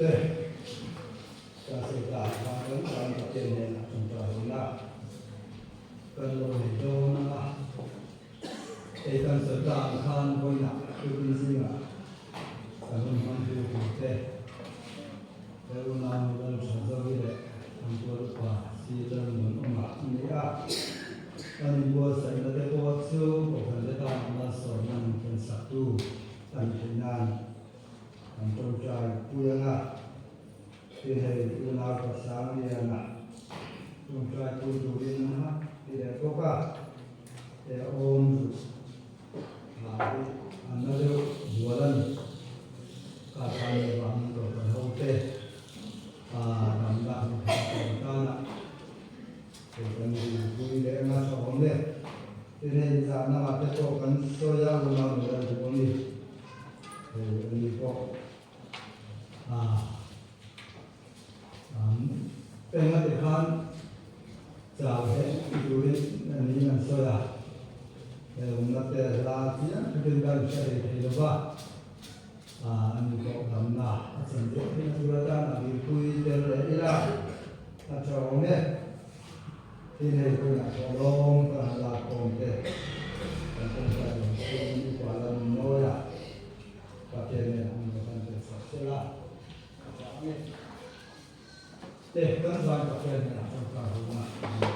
thế ta sẽ tạo ra những cái tiền này là chúng ta hướng là cần rồi đâu nó cái cần sở tạo khan coi nặng cái gì mà cần mình phải hiểu thế đâu nào đâu sản xuất cái đấy chúng tôi qua chỉ cần muốn mà nghĩ anh bố sẽ là cái bố chú của phần lễ tạo là sở năng phần sát tu thành thiên nan anh trong trai cuối ngã thì thầy u nào có sáng đi ngã trong trai cuối tu đi ngã thì để có cả để ôm là anh nó được vừa lần cả hai bạn rồi còn hậu tệ đảm bảo thành ta nè thì cần vui để mà cho ông đấy thế nên giờ nó mà cái chỗ cần soi ra của nó là được ông đi thì ông đi có bên cái địa phương chào hết vui nên mình soi ra thì ông nó để ra thì cái bên cái sẽ thì được ba anh có làm nào sản xuất cái thứ đó là vì vui để lấy ra cho ông đấy thì này tôi là cho long và là con tệ và con trai là con đi qua lần nói là và trên này ông có thể sắp xếp lại để các doanh nghiệp trên này trong cả vùng này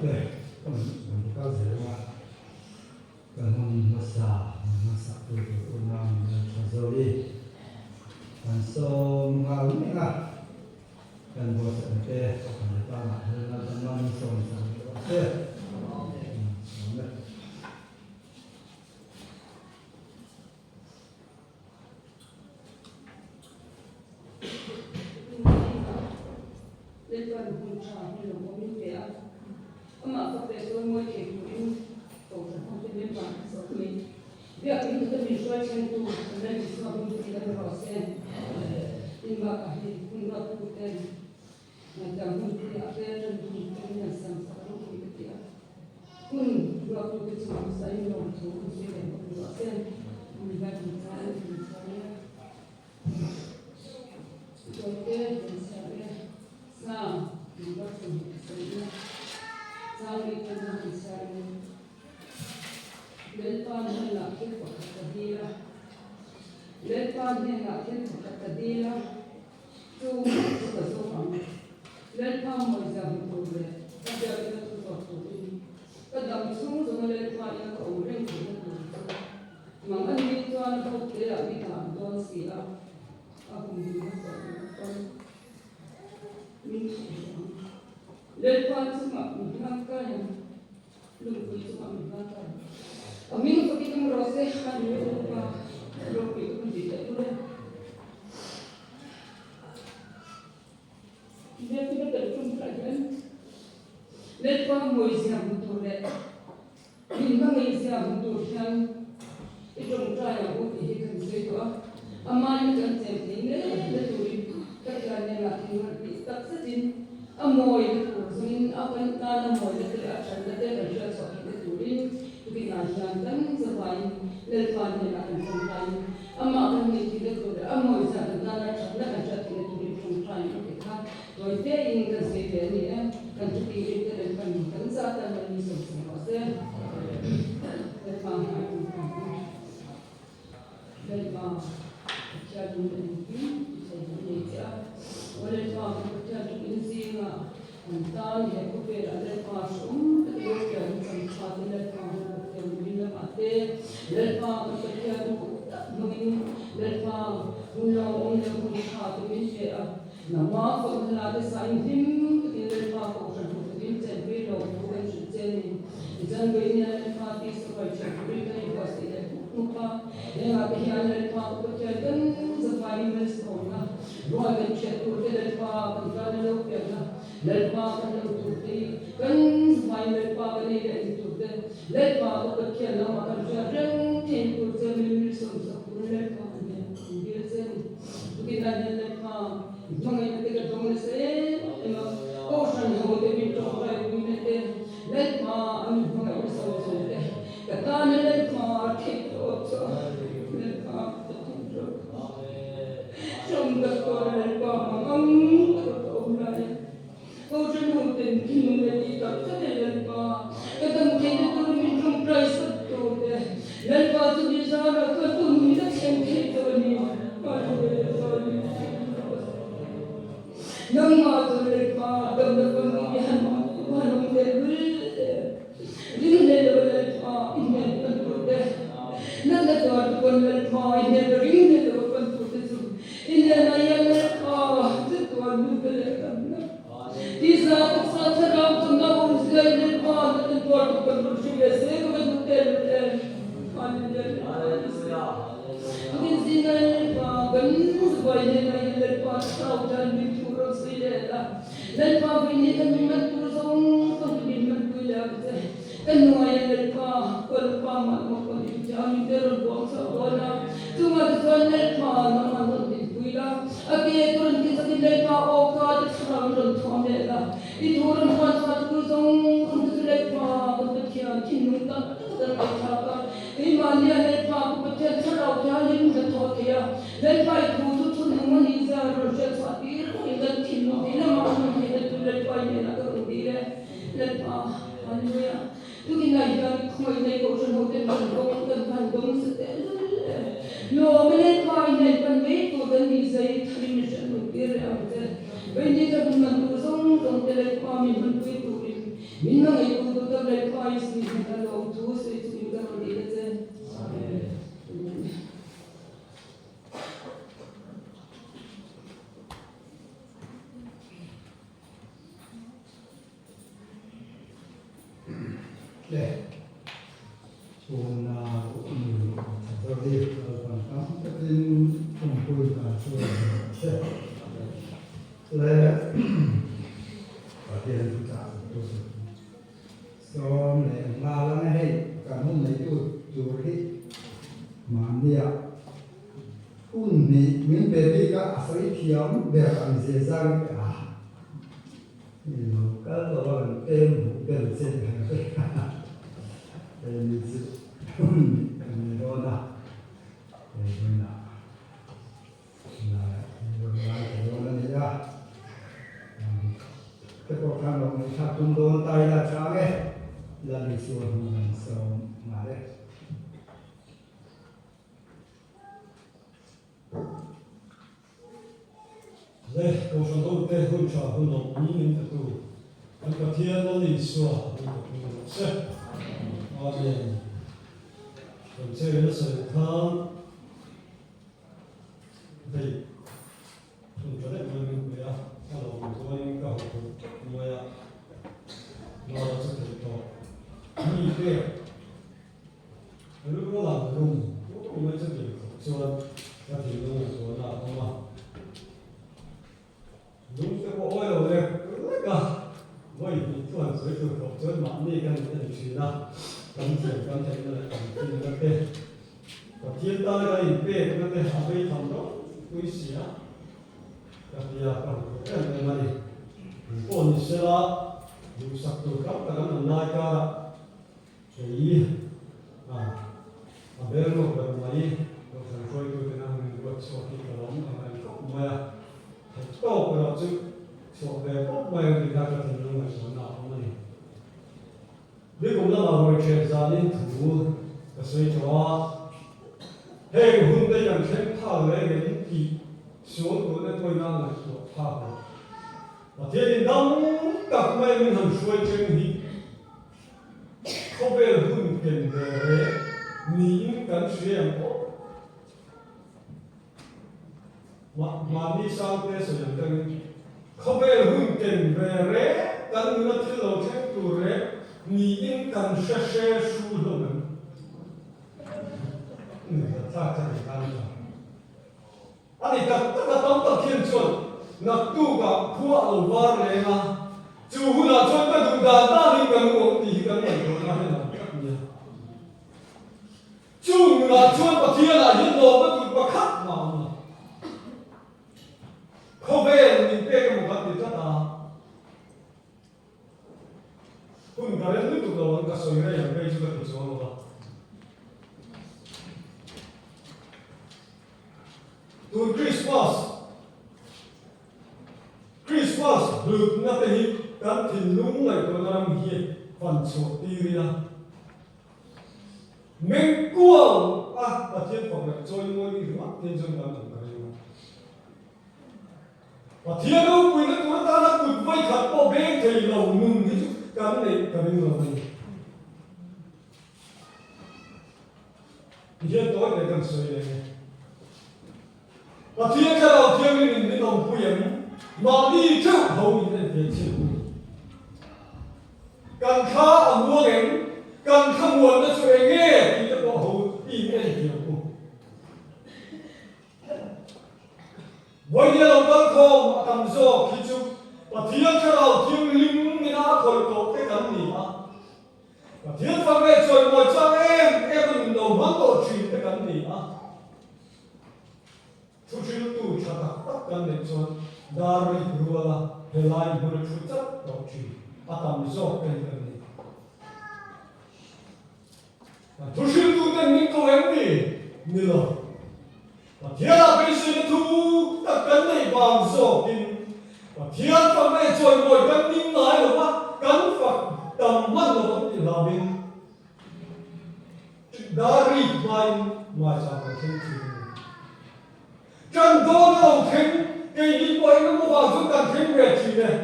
对，刚才的话，刚刚那啥都让你们传授的，传授嘛，那个，跟我身边，我们大马那个慢送上，对，好的。trong trai là cũng thì cần xây đó amai cần xem thì nên tụi tất cả những là thì nó bị tất tất tin amoi của mình apan ta là moi là cái action là cái là cho so cái tụi tụi là yang tan giờ vậy lên phan thì là trong trai amma kan ni thì cái tụi amoi sa ta là trong là cái tụi trong trai nó cái khác rồi thế in cái gì thế này kan tụi cái kan sa ta là ni sống sống sẽ lên phan Lelpa jadi mungkin saya olehpa jadi insinga antan ya kupera lelpa sum terus jadi sampai lelpa yang bila mati lelpa jadi mungkin lelpa ulang kulihat ini nama formula desain tim lelpa kau jadi jadi lo bukan jadi jangan ini lelpa tisai jadi dari pasti Nupa, yang apa yang ada lepas perjalanan sampai Mesona, dua kecil tu lepas perjalanan lokal, lepas perjalanan tu kan sampai lepas ini itu lepas kecil nama perjalanan itu sembilan sepuluh lepas biasa, mungkin ada lepas jangan kita jangan saya, ocean yang kita bincang pada ini lepas anu jangan bersama kata lepas kita trong các con này còn mong ông này câu chuyện hồn tình khi người đi tập rất là lần qua cái tâm thế tôi mình trong trời sắp rồi lần qua tôi đi ra là tôi mình rất xem thế tôi đi nhưng mà tôi lại qua tâm được con đi hành qua lòng để đi lên rồi qua in nhận con tôi đây nên là tôi con lên qua in nhận rồi in nhận rồi con tôi Inna yalqa tutwan bilakna Isa tsatsara tunna uzgayl qad tutwa tukul shiya sir wa tutel Hallelujah Inzina yalqa ganzbayna yalqa sautan bitur silala Lalqa binita mimman turzun qadbin man kulabta Kanwa yalqa qalqa ma qad jami dar qawsa wala Tuma tutwan Aki turun kita tidak kau kau terserah thome la. Iturun kau turun untuk lepa untuk kia kinu tak terkata. Imania lepa untuk terserah kia lim jatuh kia. Lepa itu turun maniza rojet satir kita kinu ina mahu kita tu lepa ini nak kerudire lepa. Haleluya. Tu kita yang kau ini kau sudah bandung setel. Lo melepa ini pandai tu dan disay thalim janu kiri abdel. Bende tu mandu song song telepa min mandu itu ini. Minna itu tu telepa isi kita lo tu se tu kita lo dia je. Leh, Una Tadi Tadi kumpulkan surat le Bagian kita So le malam ni kamu itu juri mania pun ni min beri ka asri tiam beran zezang ini kalau orang tem zezang ini ini dona ini cái cuộc tham luận này thật chúng tôi tay là sáng ấy là lịch sử mình sống mà đấy đây câu chuyện tôi đây hôn trò hôn đồng ý nên tự anh có thiên nó lịch sử sẽ amen còn chơi nó sẽ thắng đây chúng ta đấy mình bây giờ bắt đầu tôi cầu mua ya nó sẽ thành công như thế nếu có làm đúng cũng mới sẽ được cho các thì nó số nào không mà đúng cái bộ oil này cả vậy thì toàn giới thực học giới mạng đi cái chuyện đó cắm tiền là cắm tiền là cái thiên ta là in pe cái này học về thằng đó tôi xí á cái gì à cái này này ôn sẽ là dù sắc tu cấp cái nó nai cả cái bây giờ nó vẫn mấy nó phải coi tôi cái nào mình vượt số cái lắm mà không mà tốt cái đó chứ số về tốt mà người ta có thể nói là số nào không này bây giờ cũng là rồi chuyện gia đình thủ cái suy cho hey hôm nay yang xem thao lấy cái gì số của nó tôi đang là số thao và thế thì năm các mấy mình làm suy chân thì không về hưng kiện về những cái chuyện mà đi sang thế rồi những không về hưng kiện về rễ cái người ta lâu thêm tu rễ những cái sẽ su luôn người ta chắc chắn là anh ấy tất cả tổng tập thiên chuẩn nặc tu cả phua ở var này mà chú là cho cái đường đàn ta đi gần uống thì cái này nó hay là các nhà chú là cho cái thiên là những đồ bất cứ bất khắc mà không về mình biết cái một cái gì đó ta kun cái này lúc đầu anh cái soi này là cái gì đó thì sao mà tu Christmas được nga te hi kan thin lung lai to ram hi fan so ti ri na men kuang pa thiên phật là trôi ngôi đi mắt thiên dân làm cái gì mà thiên đâu quý nó chúng ta đã cụt vây khát bao bên thì lầu nung cái chút cái này thiên tối để cần soi này và thiên cái đầu thiên mình đến đồng phu yếm mà đi trước hầu như là thiên chịu cần khá ở mua đến cần không muốn nó chuyện nghe thì nó hầu đi nghe hiểu với những lòng con khô mà cầm gió khi chụp và thiên cái đầu thiên linh mình đã khởi tổ cái cắn gì mà và thiên phật về trời ngồi cho em mình đầu mắng tổ trì cái cắn gì mà thu chi tu cho tất cả những chuyện dari berwala helai bercucat dokci atam zok ini. Thu chi tu dan min ko emni nilo. Tiada besi tu tất cả này bằng zok in. Tiada phật này trời ngồi căn nín lại rồi mà căn phật tầm mắt nó vẫn đi làm bên. Dari mai mai sao mà thiên chi. Chân đô nó thiên cái gì vậy nó mua vào chúng ta thêm về gì này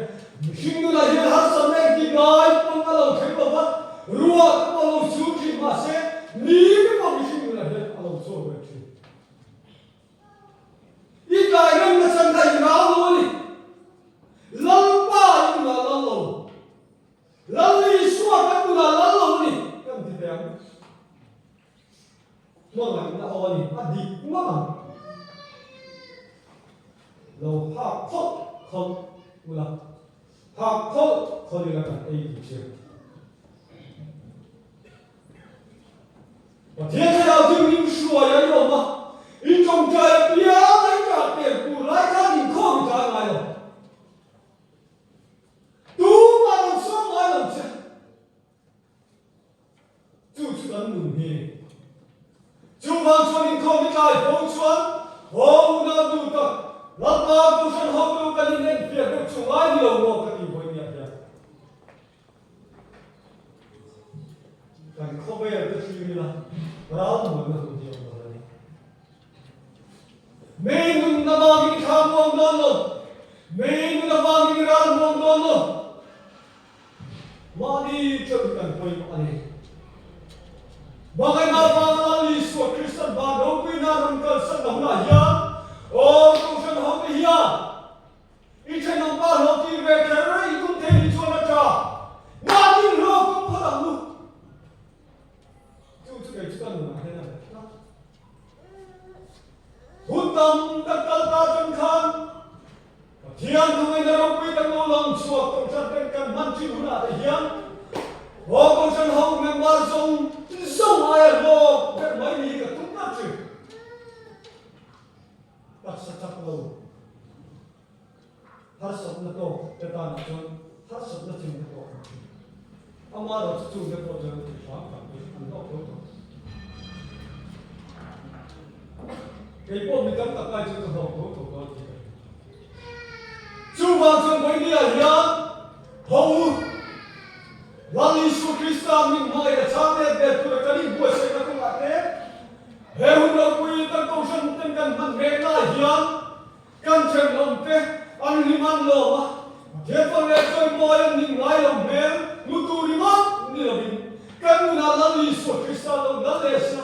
xin người là hiện hát sân này thì nói con cái lòng thêm vào bắt rùa cái bao lâu xuống thì mà sẽ ní cái bao nhiêu xin người là hiện lòng số về gì ít cái人的身体拿路里冷吧你那冷路冷里说个不那冷路里咁就这样我们那哦你啊你我们lâu học khốt không là học khốt không đi là cả ai cũng chưa và thế giới đầu tiên những sủa ya nhiều mà in trong trời bia lấy cả tiền của lấy ra thì không trả lại rồi tú mà đồng sống lại làm sao chú cần mừng hi chú vang cho những không biết ai phong chuan hông na du ta lát ta tu san hông tu cái này nên việc được chúng ai nhiều ngộ cái gì vậy nhỉ cái không phải là cái gì là rau mà nó cũng nhiều rồi mình nó mang cái khám mong đó rồi mình nó mang cái rau mong đó rồi mà đi cho cái cần quay qua đây bagay na đi suốt Christian ba đâu bị na rung cơ sân đồng là ya ô công dân học đi ya ít trên năm ba học đi về cái này cũng thế đi cho nó trả mà đi lo cũng phải làm luôn chú cái chỉ cần là thế này hút tâm tất cả ta chân khan thiên không ai đâu bị tăng lòng suốt công dân bên cạnh hắn chịu là để hiến ô công dân học mình ba sông ai lo cái mấy gì cả cũng bắt chịu cái bộ mình cấm tập lại cho nó học thuộc đó thì chú vào trong mấy đi à hiền hầu là Giêsu Christa mình mai là cha mẹ đẹp tuổi cái đi buổi sáng không lại thế hệ hùng đâu quý tân công dân tân cần mặt mẹ là hiền căn chân lòng thế anh đi ăn lò mà thiết phần lệ chơi mồi anh nhìn lại lòng mẹ nụ tu đi mất như là mình căn nguyên là Giêsu Christa lòng đã lệ sa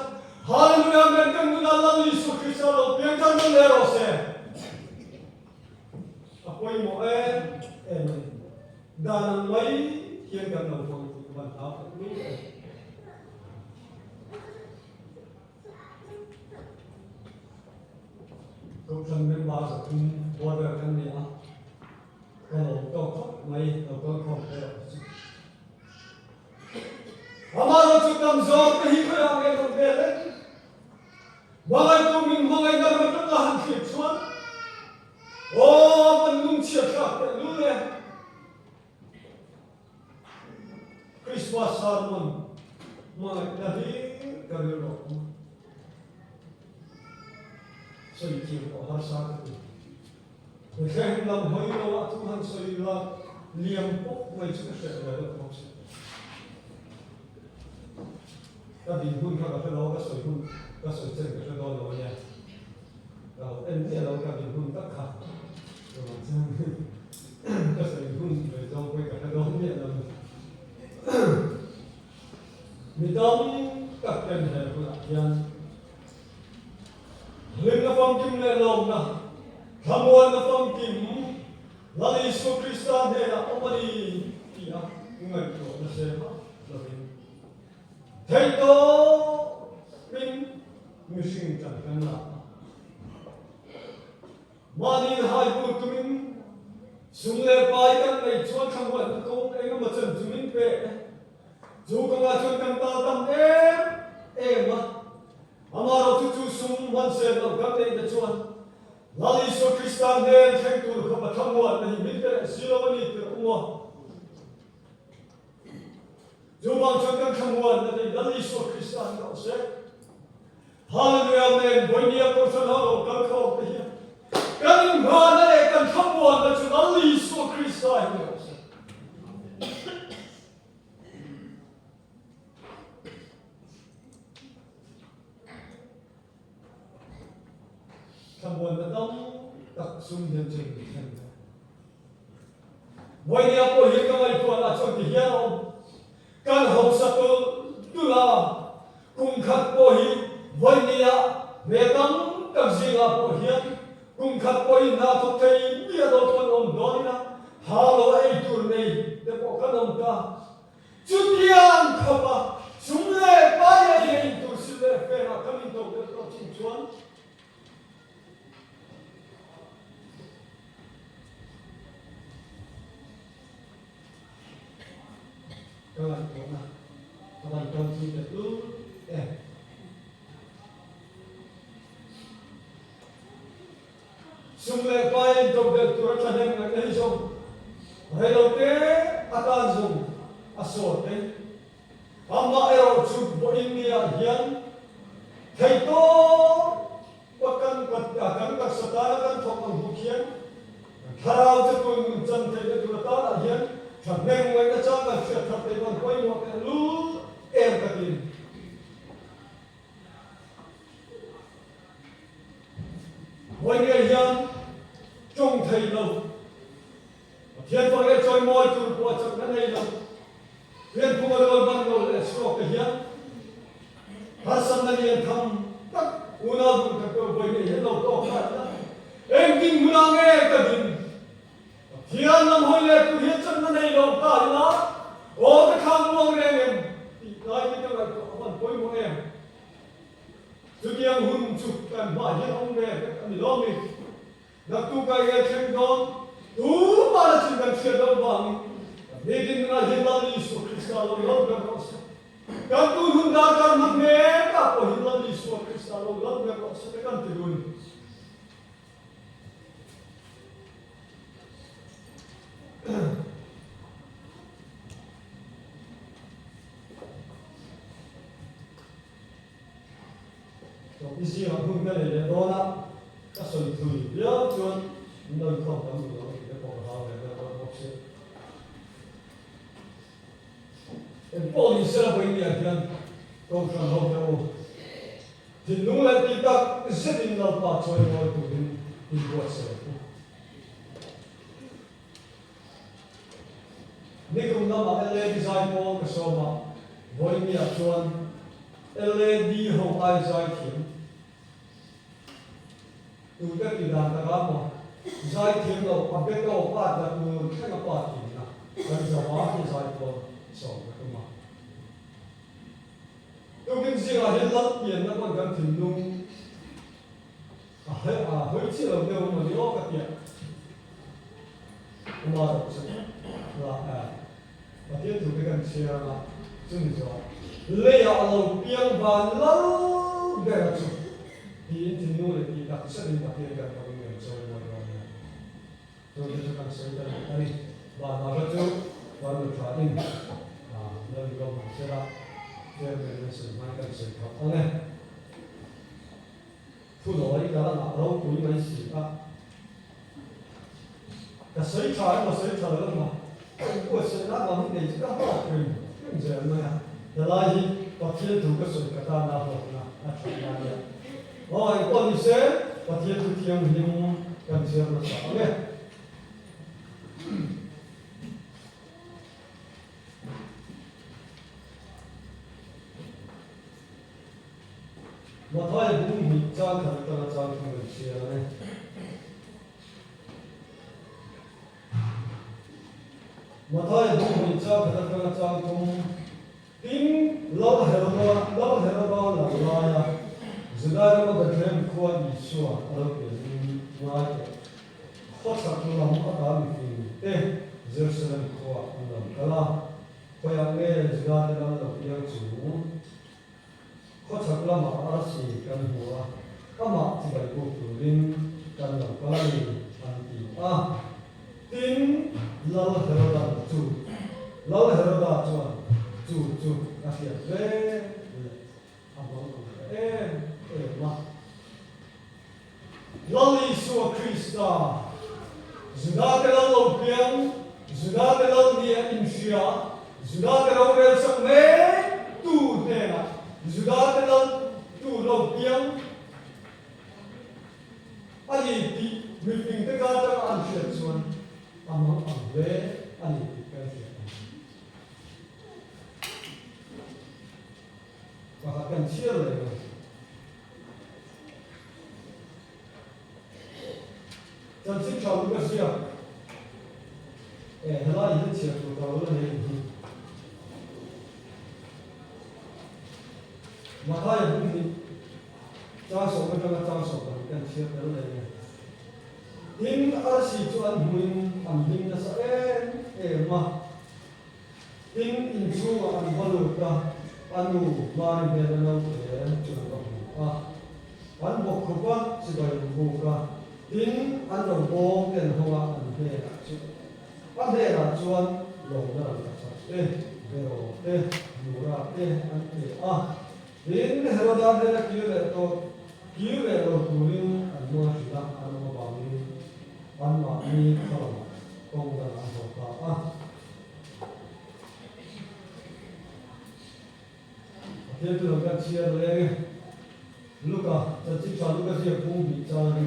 Hallelujah men căn nguyên là Giêsu Christa lòng biến căn nguyên lệ rồi sẽ quay một em đàn mấy hiện gần đầu phòng bản thảo lúc công dân bên bao giờ cũng qua được cái này cái đầu câu khóc mấy đầu câu khóc đấy Amaro chú tâm gió cái hít hơi hàng em không về đấy Mọi người tụi mình mọi người nằm ở trong là hàng khiếp xuống Ô, mình nung chiếc khắc để lưu lên Christmas sermon mọi người cái điều đó soi chiều của hai sáng cái người khen làm hơi lâu thu hàng soi là liềm bốc người chữ sẽ về được không sẽ cái bình hun các cái đó cái soi chân cái đó rồi nha rồi em thấy đâu cái bình hun tất cả rồi cái soi hun về đâu quay cái đó nhẹ là mình tâm các cái này của anh lên cái phong kim lệ lòng na tham quan cái phong kim là Giêsu Christa này là ông đi thì à người của nó sẽ mất là mình thấy đó mình sinh chẳng cần là mà đi hai buổi tụi mình xuống lệ bài cái này chuan tham quan công anh mà chân tụi mình về dù công an chuan cầm ta tâm em mà Amaro tutu sum manse no gamne de chuan Lali so Christa ne theng tu kho pa thamwa na hi mit te silo mani te umo Jumang changkan thamwa na ni Lali so Christa no se Hallelujah men boinia ko san ho kal kho te hi kan ma na le kan thamwa na chu Lali so Christa no se tham quan đã tập trung nhân trình thành vậy thì tôi hiện các anh tôi là trong thì hiện ông căn học sát tu là cùng khát bồi vậy thì về tâm các gì là bồi hiện cùng khát bồi na thuộc thầy bây giờ tôi ông nói là halo ấy tu này để bỏ các ông ta chút tiền không à chúng lệ bao nhiêu tiền tu sĩ lệ phải là các mình tu để có chỉnh chuan các bạn trong khi được ước sung lệ bay trong được tôi cho nên là cái dùng hay đầu tiên ta dùng sổ đấy amma ero chụp bộ India hiền thầy to bất căn các sở ta các thuộc bằng vũ khí thao cho tôi chân thầy để tôi ta là hiền thật nên người ta cho là chuyện thật để còn quay một cái lú em cả tiền quay người dân trong thầy lâu thiên phật để chơi môi từ qua trong cái này lâu thiên phật đôi văn lâu để sửa cái hiền hát sanh là hiền thầm tất una cũng các cơ quay người hiền lâu to cả em kinh muốn nghe cả tiền thiên lâm hồi lệ tu hiến chân này lòng ta là ô cái khang muông này em thì nói như cái của bạn cuối muông em chú kiêng hun chụp cái mà hiến ông này cái mình lo mình đặc tu cái cái thêm đó tú mà là chỉ cần chuyện đâu bằng để tin là hiến là Giêsu Christa lo lo cái đó đặc tu hun đã cái mặt mẹ cả của hiến là Giêsu Christa lo lo cái đó sẽ cái gì luôn so isi ma hung ka le do na ka soi thui ya chuan noi khom tam lu lo ke ko ha le ka ko se en po ni sera bo ni akian ko san ho ta o tin nu la ti ta zin la pa choi mo tu din bo se ni kum na ma le design mo ka so ma voi ni a chuan LED ho ai zai thim tu ka ti dan ta ga mo zai thim lo a be ko pa ta tu ka na pa ti na kan za wa ti zai ko so ka ma tu bin zi ga hin lat pian na kon kan thim nu a hoi chi lo de mo ni o ka ti ma ro se la a ti tu ka kan sia na chu ni zo lấy ở lâu biếng và lâu để là chủ thì tin nuôi thì đặt sẽ đến đặt tiền gần vào người rồi mọi người rồi chúng ta sẽ đến đây và nó rất chú và được trả tiền nơi công sẽ là để mình sử dụng cái sự học này thu đổi cái là lâu quý mấy sự cái sấy trái mà sấy trái đó mà của sự đã làm cái gì đó học mình cái gì mà là gì có thiên thủ cái sự cái ta nào học na chuyện nào vậy rồi còn gì sẽ có thiên thủ thiêng nhưng cần xem nó sao nhé mà thôi cũng bị trang thật là trang không được xem này mà thôi cũng bị trang thật là trang không tin lâu hết rồi là ya giờ đây mà cái thêm qua đi xua ở bên ngoài khó xác định làm cái đó mình thế giờ sẽ làm qua làm cái là coi anh nghe giờ đây làm được yang chủ khó xác định làm ở sĩ cái hoa cái mà chỉ phải cố gắng cái làm cái này anh đi tin lâu hết rồi là chủ lâu hết rồi là chủ chủ cái gì vậy mà lâu Isu Christa sudah terlalu piang sudah terlalu dia insya sudah terlalu resep tu tena sudah terlalu tu lo piang ani ti meeting te kata answer suan amang ambe ani ti kasi bahkan share lagi dan sih kalau juga siap hela ini siap kalau ini maka yang ini jangan sok kan siap kalau ini in arsi tuan huin ambing nasa mah in insu an balu ka anu mari bedana cuman an bokkupa sebagai buka tin an lo bom ten hoa an he la chuan lo na la sa pero mura an tin heroda de la kiule lo turin an mo sila an mo ba mi an ma mi khala kong da an ho ta thế tôi làm cái chia rồi lúc à chỉ cho lúc cái chia cũng bị cho đi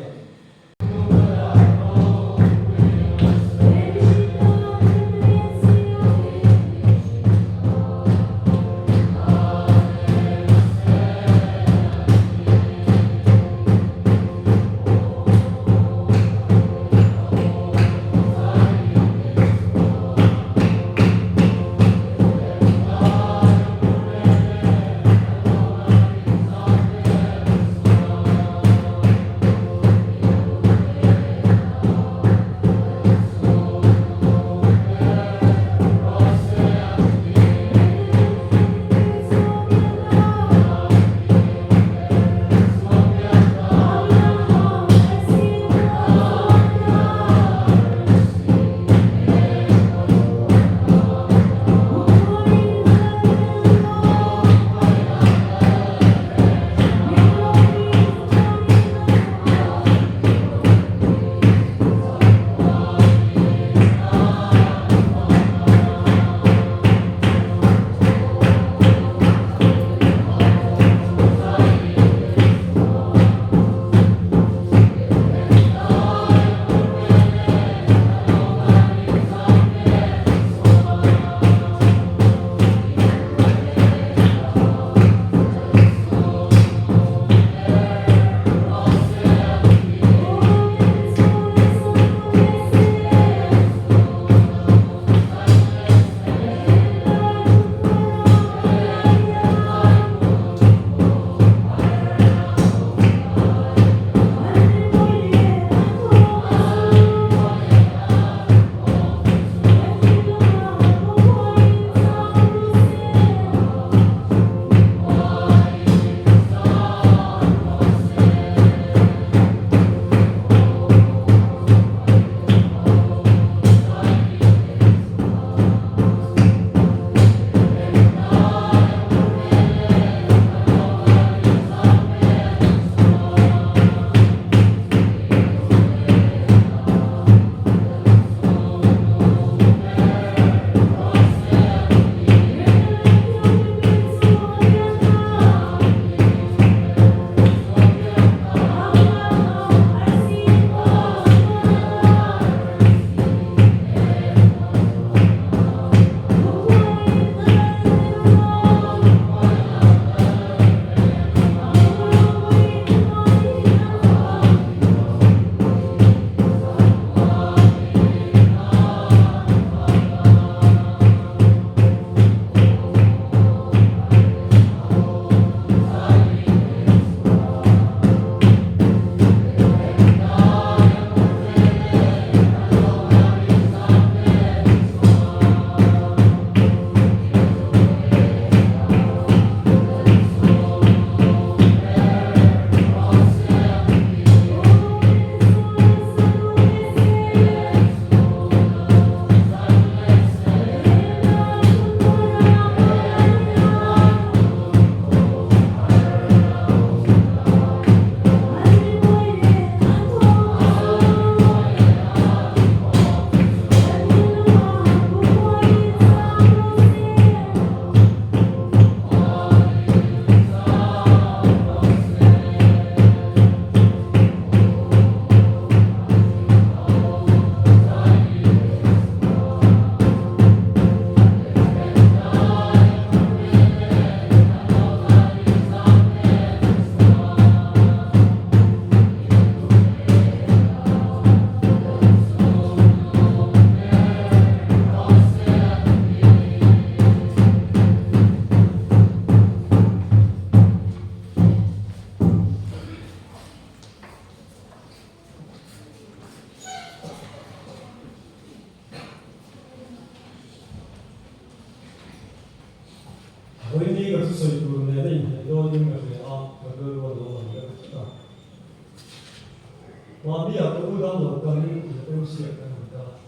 Mami aku udah lakukan ini terus ya kan kita.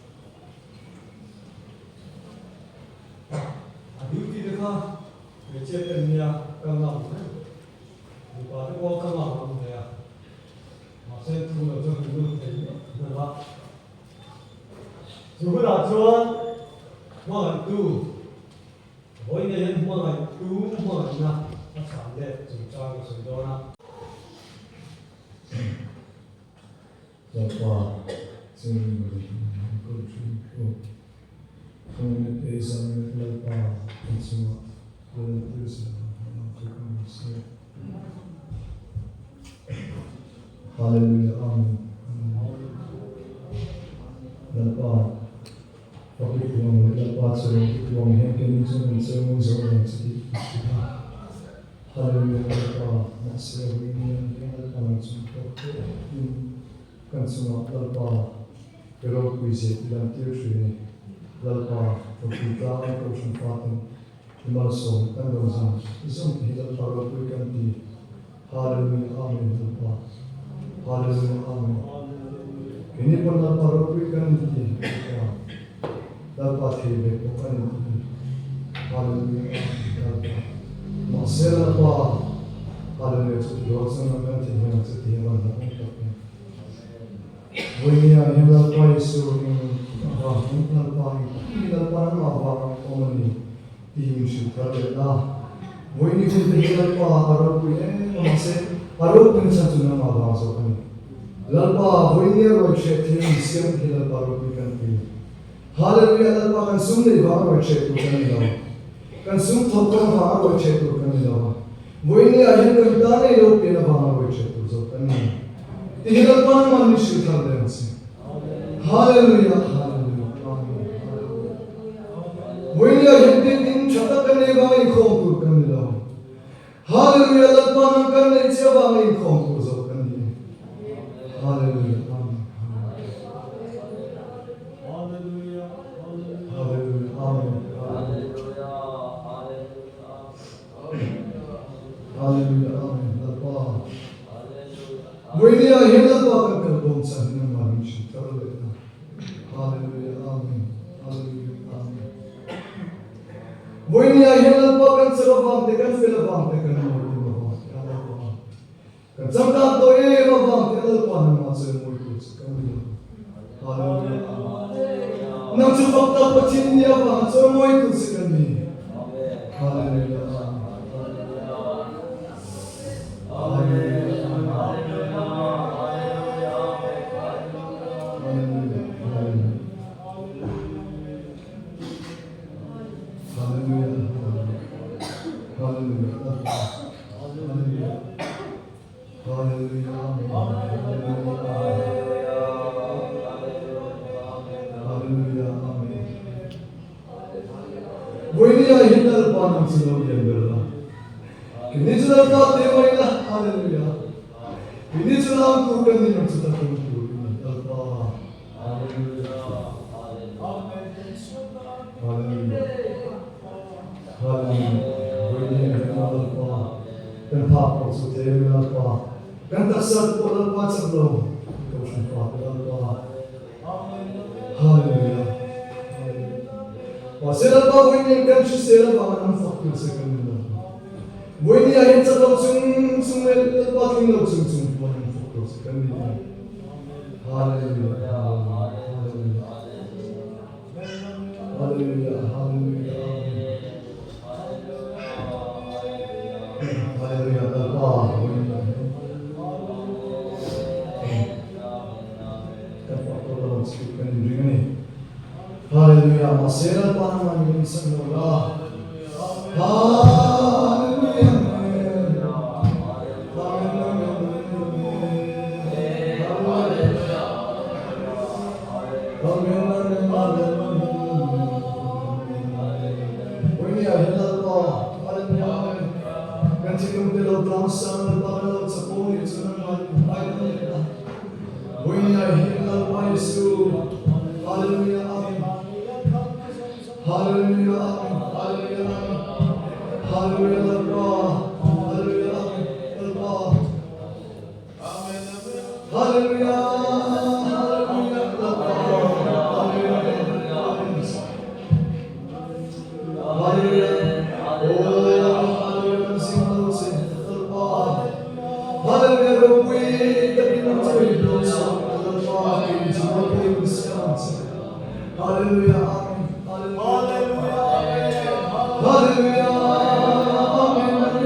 Aduh kita kan recehnya kangen. Bukan itu kangen ya. Masih tu macam dulu tadi, dah. Juga tuan, mana tu? Oh ini yang mana tu mana? Macam deh, macam sesuatu. Lapa sing kultur kami esam lapa semua berarti Haleluya amin lapa tapi tuang lapa sering tuang yang kini semua sedih Haleluya lapa masih ini yang lapa semua kan semua lalpa kalau kuisi dan tiusui lalpa kita itu sempat dimasuk kan dosa isam kita kalau kuikan di haleluya amin lalpa haleluya amin ini pun lalpa kuikan di lalpa tibe bukan di haleluya lalpa masih lalpa haleluya itu dosa nanti yang setiap orang Wanya hela paisu apa hela pai apa komani tim syukur dah. Wanya hela pai Arab ni masih Arab ni satu nama bahasa kami. Lalpa wanya roche tim siam hela Arab kan ni. Haleluya lalpa kan sumne bahar roche tu kan ni. Kan sum thokkan bahar roche tu kan ni. Wanya hela dane log pena bahar roche tu kan ni. Ihral panama nishil khalde masi. Hallelujah, hallelujah, hallelujah. Wanya hidde din chata karne वाले khomkur karne lao. Hallelujah, lalpana karne ichya वाले khomkur zo karne. Hallelujah, amen. Hallelujah, Hallelujah, amen. Hallelujah, amen. Lalpa. Wanya hela pakan kalbon sa ng manishin karoleta. Hallelujah, amen. Hallelujah, amen. Wanya hela pakan salabang tekan salabang tekan mo. Kan samta to mabang tekan pa ng masal mo ito sa kanila. Hallelujah, amen. Nang supakta pachin niya pa sa mo ito sa kanila. Hallelujah, amen. Hallelujah. Wanya hindal panam selalu yang berlah. Kini sudah tak terima haleluya. Kini sudah aku kan yang sudah kumpul. Alpa. Haleluya. Haleluya. Haleluya. Wanya hindal alpa. Kan pak maksud terima alpa. Kan tasar pun alpa sebelum. Kau sempat alpa. Haleluya. Wasela pa wini kan sila pa ang fakir sa kanila. Wini ayon sa sung pa tingog sung pa ang fakir sa kanila. Hallelujah. Hallelujah. Hallelujah. Hallelujah. Hallelujah. Allah. Kapag speak kanila ni. Hallelujah, masira pa naman yung isang lola. Hallelujah. Hallelujah, amen. Hallelujah, hallelujah, hallelujah, Allah, hallelujah, Allah, hallelujah. we that we not to you, Lord, so Father, in Jesus' name we say, hallelujah, amen, hallelujah, hallelujah, amen, hallelujah.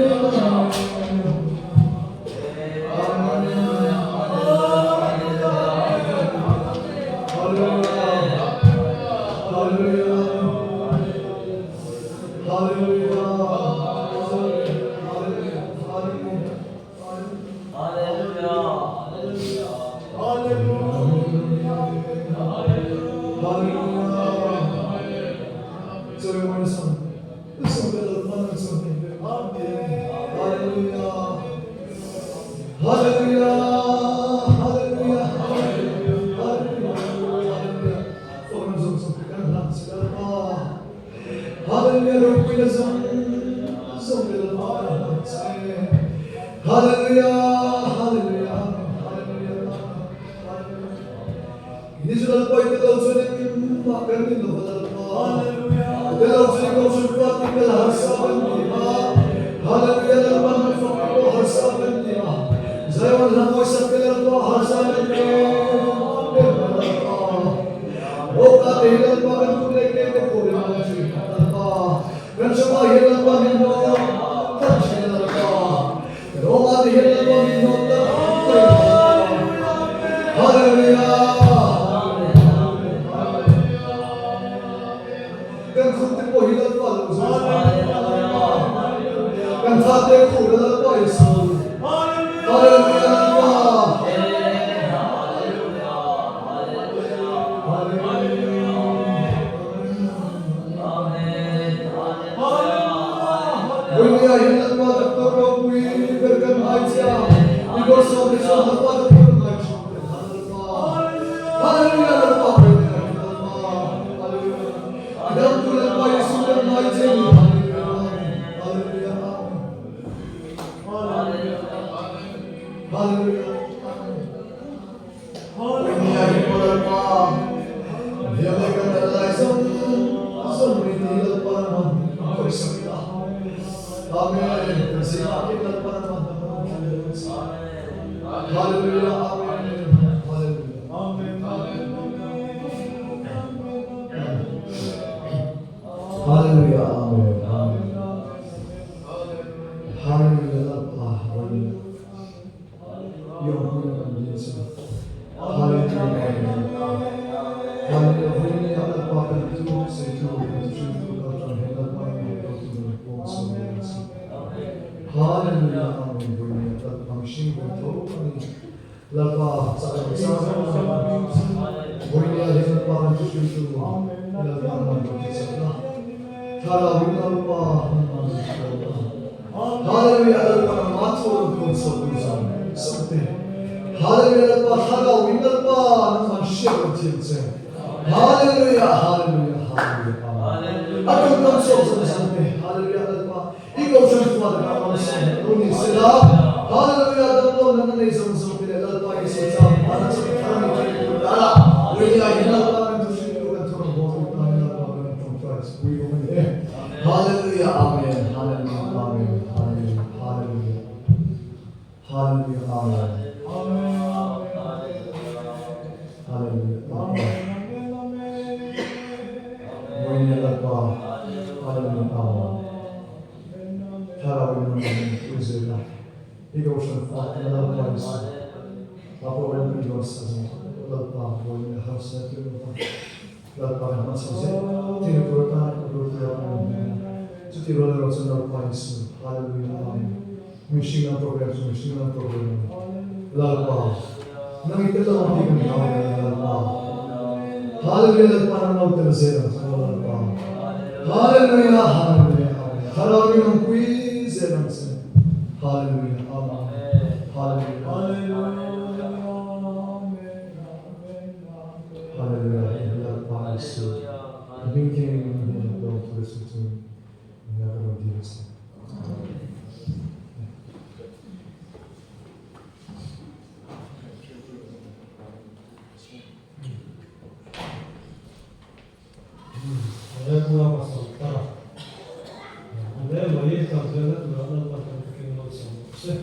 Andrea Maria Canzone, Durana Patrick Nossa.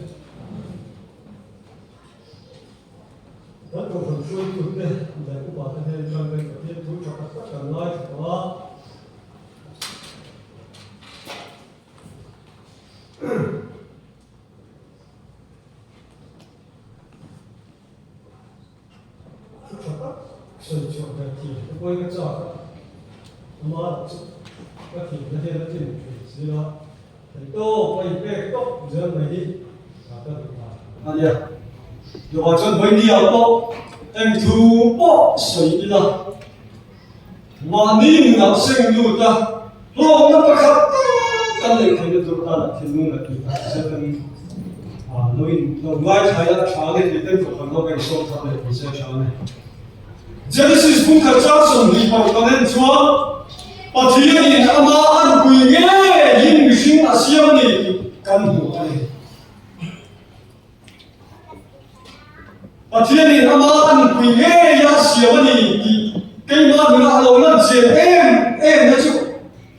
xuôi thuộc đây để cũng bảo thêm cho bên cái thiên thú cho các tất cả nói đó sân cho cái thì quay cái trò mà cái thì nó hiện nó thì gì đó thì tô quay cái tóc giờ này đi à dạ rồi chân với nhiều bộ em thu bộ sấy đi là mà nín nào sinh luôn ta lo nó bắt khắp cái này thì được ta là thì luôn là thì sẽ cần nó ngay thay ra trả cái thì tên của nó cái số thật là thì sẽ trả này Genesis cũng khởi trang sông đi vào cái nên chúa và thì anh ama ăn quỳ nghe những sinh Asia này cần đủ này và thì anh ama ăn quỳ nghe Asia này cái mà mình ăn lâu lắm chỉ em nói chung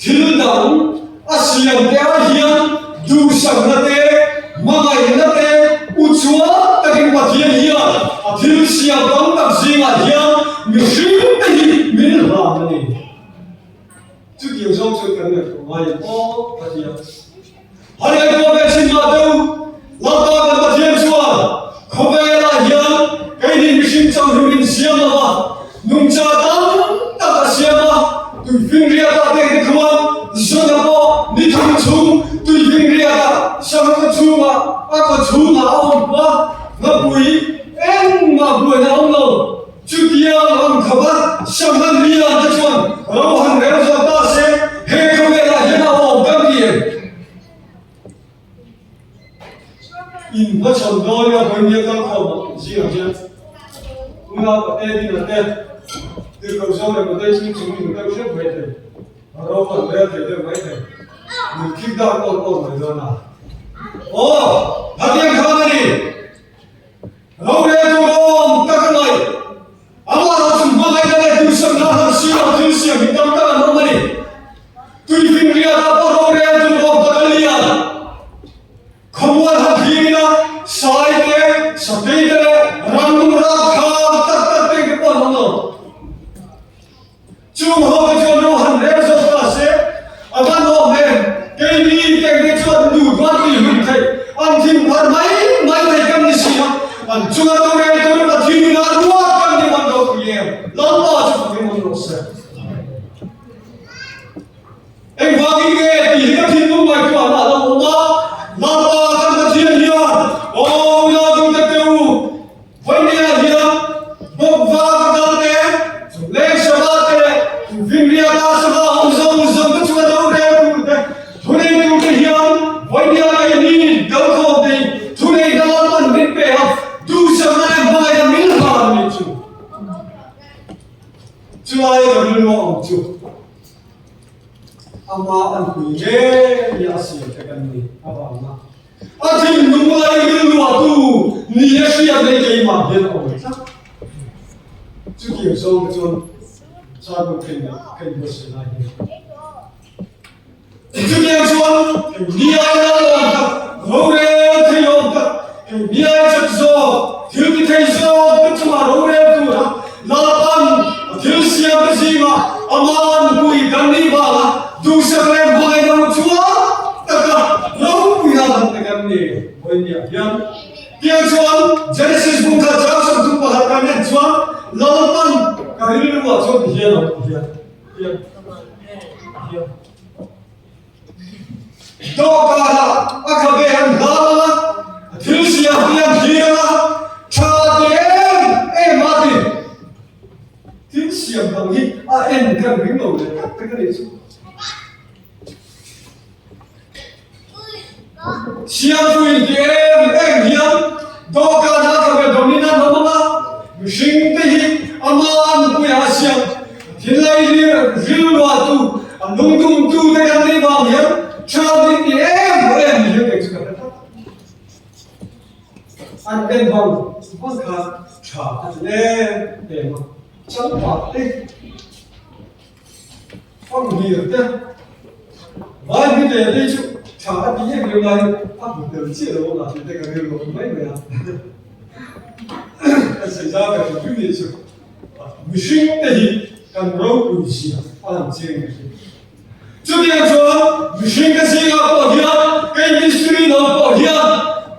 thiếu đắng Asia để hiền du sang na te mai na te u chúa ta cái mà thì anh hiền thiếu Asia đắng tập gì mà hiền mình sinh cái gì mình làm này chú kiểu trong sự cần được của ai có phát hiện hai anh có vẻ xin vào đâu làm ta cần phát hiện chúa không về là hiền cái gì mình sinh trong mình xiêm mà nung cha tam ta cả xiêm mà tụi phim ria ta để cái không giờ nào có đi thằng chú tụi phim ria ta sang cái chú mà cái chú mà ông mà nó bùi em mà bùi nào ông đâu chú kia ông khắp á sang cái ria ta chọn ông hàng ngày giờ ta sẽ hệ không về là hiện nào ông đang gì in nó chọn đôi là coi như các khẩu gì ở trên Una bate din ate từ cầu sông này bate chúng mình đang rất vậy đấy rồi còn bây giờ thì vậy đấy mình kịp đào con này rồi nào ô thật yên không đi lâu nay tôi ôm các cái này Allah nó chúng tôi lại đây tôi xem nó làm gì mình tâm ta làm gì tôi phim ria ta có lâu nay tôi ôm các cái liền không muốn học gì nữa sai thế sắp đi thế răng ra chung họ cho nó hẳn ra rồi ta sẽ ăn nó mềm cái gì cái cho đủ quan gì mình thấy ăn thịt thật mấy thầy cầm gì xí ăn chung nó nghe tôi là thịt nó luôn cầm gì mà đâu kia lắm bao cho cái món đồ sẽ anh vào cái thì cái thịt nó ngoài cửa là đâu mà lắm bao cầm cái thịt nhiều ô nó cũng được tiêu vậy nè nhiều bốc vào cái đấy lên sao phim ria ta sao ông dòng cái chuyện đâu đấy thôi nên tôi cái hiền vậy đi cái gì đâu có gì thôi nên đó là mình biết về học tu sửa lại bài là mình làm mình chú ai là mình làm chú ama ăn quỳ ghê đi asi cái gì ama à thì đúng là cái lúa tu nhiều khi là cái mà biết ông ấy chú kiểu sâu cái chuyện sao một cái bớt này chú kia chuan đi ai đó làm lâu nay thì ông ta đi ai chắc rồi thiếu cái thấy rồi cái chú mà lâu nay tu đó là ăn thiếu xiêm cái gì mà ăn bùi cần đi vào tu sửa lại bài đâu chúa tất cả lâu bùi làm cái này bây giờ hiền kia chuan Genesis buka jauh sebelum bahagian chuan lawan cái lúa cho hiền hiền đó cả là các bé ăn đó thiếu gì ăn hiền cha em mà đi thiếu gì ăn hiền em cần cái đồ này cái này chứ siang pun em hiền đó cả là các bé đồngina nó mà sinh cái gì aman pun siang thì lại riêng loạt tu nung tung tu cái anh đi vào hiền cha đi em hiền cái gì cả anh em vào con khá cha em mà chẳng phải đi phong việc đấy vài cái đề đi chứ cha đi em điều này áp được chưa đâu là chỉ cái điều mấy người à cái xảy ra cái chuyện gì chứ mình sinh thì cần rau củ gì ăn chơi trước tiên cho mình sinh cái gì bảo hiểm cái ministry nó bảo hiểm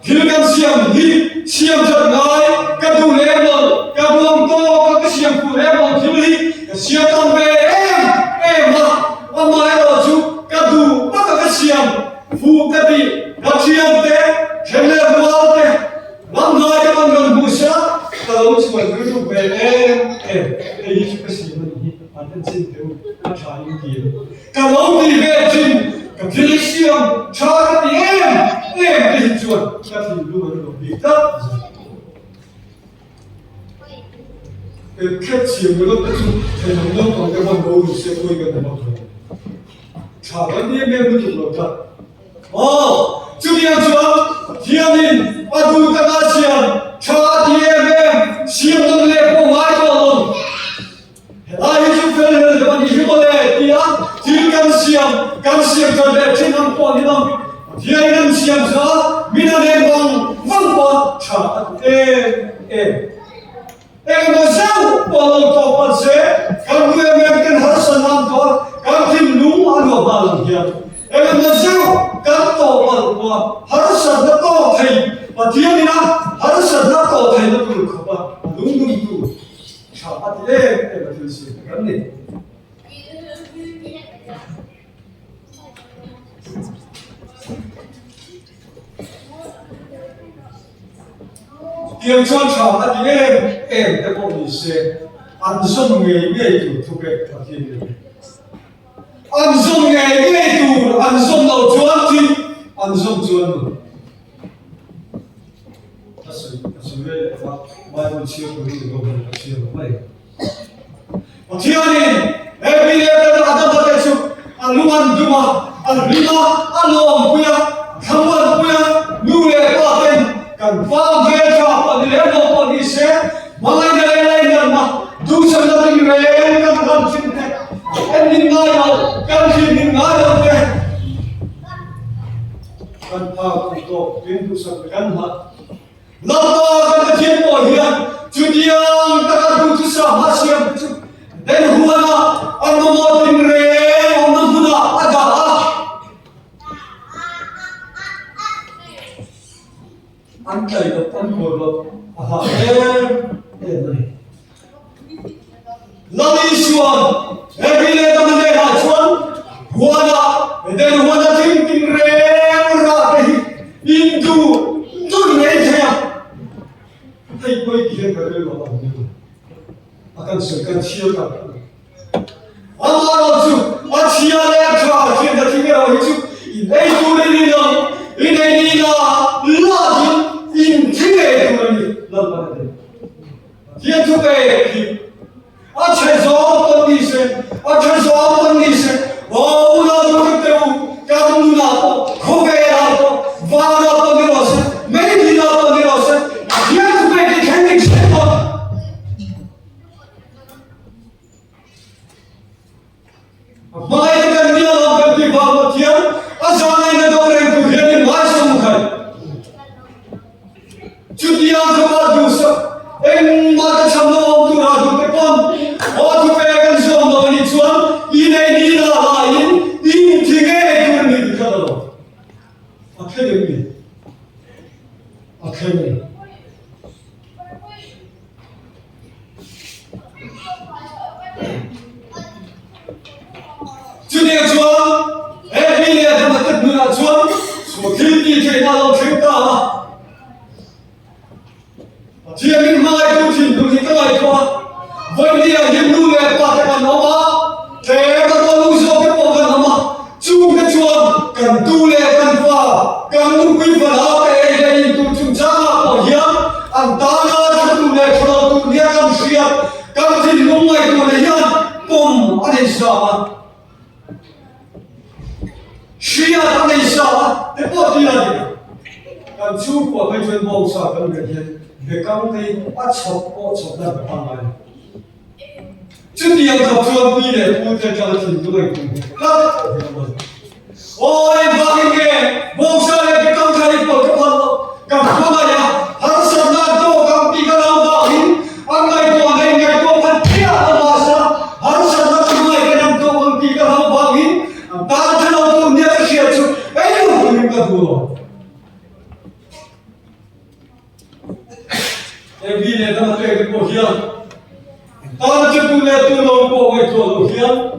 thì cái xiêm đi xiêm thật ngay cái đồ lễ mà cái buông to cái xiêm phụ lễ mà thì đi cái xiêm tam về em mà ai đó chú cái đồ bắt cái xiêm phụ cái gì cái xiêm thế xem lên vào thế làm nói cái con gần bùi sát cái ông chú mình cứ về em cái gì cái xiêm này anh tin xin theo anh trai những gì cái ông đi về chính cái phía xiêm cha cái em cái chuẩn cái thì luôn bị tất cái xiêm nó cái chú thì nó còn cái con bầu sẽ quay cái này cha cái đi em cũng được thật trước tiên cho thiên linh ở đâu ta nói xiêm cha thì em xiêm nó lên bộ máy rồi ai chú phải là bạn đi hiểu đấy thì thì cam xiêm cho đẹp trên năm qua đi năm thì anh em xiêm ra mình là đêm vắng qua cha em mà sao bao lâu to bận sẽ cam người em cái hết sân năm to cam thiên đúng ăn vào bao lần kia em mà sao cam to bận qua hết sân nó to thầy và thiên đi na hết sân nó to thầy nó được không ạ đúng đúng cha thì em là thiên xiêm cái này tiếng chọn chào anh em đã có gì sẽ ăn xong nghề tụ thu về và thiên nhiên ăn xong nghề tụ ăn xong đầu chuan thì ăn xong chuan thật sự về và mai buổi chiều tôi đi đâu mà chiều vậy và thiên nhiên em bây giờ đã ăn bao nhiêu ăn luôn ăn đúng không ăn lima ăn lồng bia không ăn bia nuôi ba tên cần phá về cho bọn lễ bộ bọn đi xe mà ngay đây lên mà du sân là tình về em cần làm chuyện này em nhìn ngay đâu cần gì nhìn ngay đâu thế cần phá cùng tổ tuyến du sân cần hả lâm ba cần thiên bộ hiền chú điang ta cần du sân hát xiêm chú đến hùa na anh mô tình về ông nông hùa na anh đã anh chạy được anh ngồi được em này lâm ý xuân em đi lên tâm này là xuân hùa na đến hùa na tình tình re ra cái indu tôi nghe thấy thấy quay kia cái đấy là bao nhiêu akan sering chia kan Allah tu chia le cha chia da ti ra hicu inai tu ni no inai ni na la in thie tu ni la ba de thie tu ke ki a che zo ton ni se o na tu te u ka nu na to kho ve na to va na to ni ro se me ni na to ni ro se thie tu ke ki khen ni se to mai cần nhiều lòng cần tìm vào một tiếng ở sau này nó đâu đến từ hiện đến mãi sau một ngày chút đi ăn cho ba đủ sợ em mà cái chăm lo ông tu nào tu cái con họ tu về gần sông rồi đi xuống đi này đi là in thì nghe tu mình cái đó à cái gì chú đi ăn xuống em đi lên thì mà tất nhiên là xuống khi đi thì nào chúng ta chỉ những mai tu trình tu thì các bạn qua với đi ở những núi này qua cái nó mà thế các con nuôi số cái bộ phận nó mà chú cái chuông cần tu lệ cần phà cần tu quy phật áo cái đây tu chúng ta bảo hiểm anh ta nó tu lệ cho tu nghĩa cần siết cần thì lúc này tu lệ nhân cùng anh ấy sao需要他们少，得不对了。但中国跟中国少跟个天，别讲的啊吵那个方案。这里要搞做比嘞，我在家挺多的工作，我发现个，网上那个刚才一个就看到，干嘛呀？还是那多刚比个老板， em vì này ta mà tuệ cái bộ hiền ta chưa tu lệ tu lâu bộ vậy thôi hiền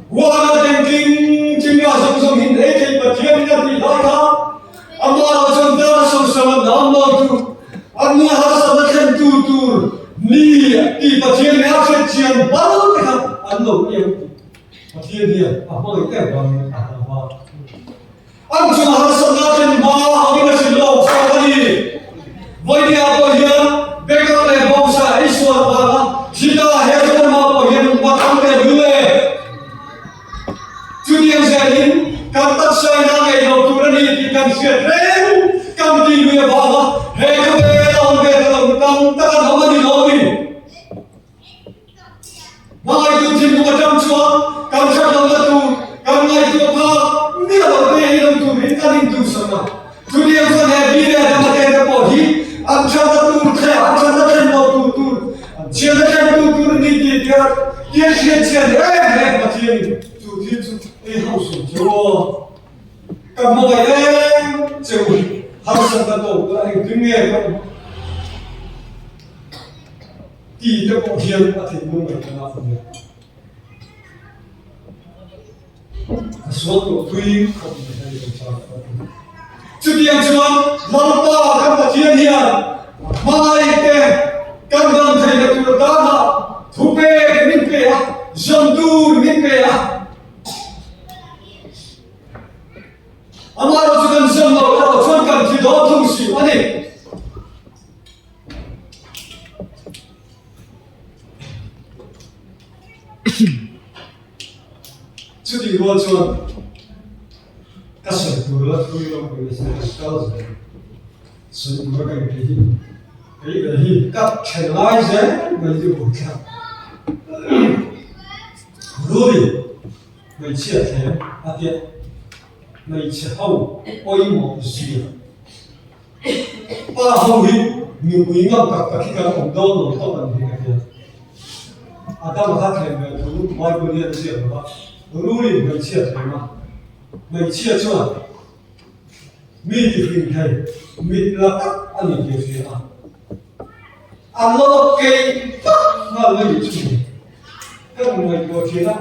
qua nó thành kinh chính là sống sống hình ấy thì bật thiên nhân thì đó đó amma chúng ta sống sống nam mô tu amma hasa nó thành tu tu ni thì bật thiên này sẽ chiến bao cái thằng ăn lẩu nhiều bật thiên đi amma cái bằng anh chúng hasa nó thành bao cái sự lâu sau này với đi học hiền bây giờ này bông sa ấy xua vào kita hezon ma po hiền qua thăm về lule chú điên gia đình cầm tất sai na ngày đầu tu đi thì cầm sẹt rêu cầm đi về vào hệ cái về lòng cầm tất cả không đi đâu đi mai tu chính của trăm chúa cầm sát lòng tu cầm ngày tu pa nghĩa là về lòng tu mình ta đi tu sớm nào chú điên gia đình đi về làm cái cái bộ gì anh cha ta tu thế anh cha ta thành đâu tu chia ra thành tu đi đi kia chia em mà thiên tu thiên tu ấy hậu sủng chúa cầm mọi em chịu hậu sủng ta tổ là anh cứ nghe không thì cái bộ thiên là thành mông mình là phần này số tổ quy không thể hay được cho chú tiên chúa lòng ta các bộ thiên hiền mai tên cầm cầm thầy là tụi ta mà thu bê minh bê à dân tu minh bê à amma đó chỉ cần dân vào đó chuyên cần thì đó thông sĩ anh ấy chú đi qua chuyên các sở tụi là tụi nó phải sẽ cao rồi sự mà cái gì các channel ấy người đi bộ khác rồi người chia thế à tiệt người chia hậu ôi một gì ba hậu hi nhiều quý ngọc các cái ông đôn rồi tao làm gì cái à tao mà khác thì người thú mọi người đi chia mà rồi người chia thế mà người chia cho mi thì hình thầy mi là các anh em điều gì à anh lo cái mà lấy gì các người có chuyện đó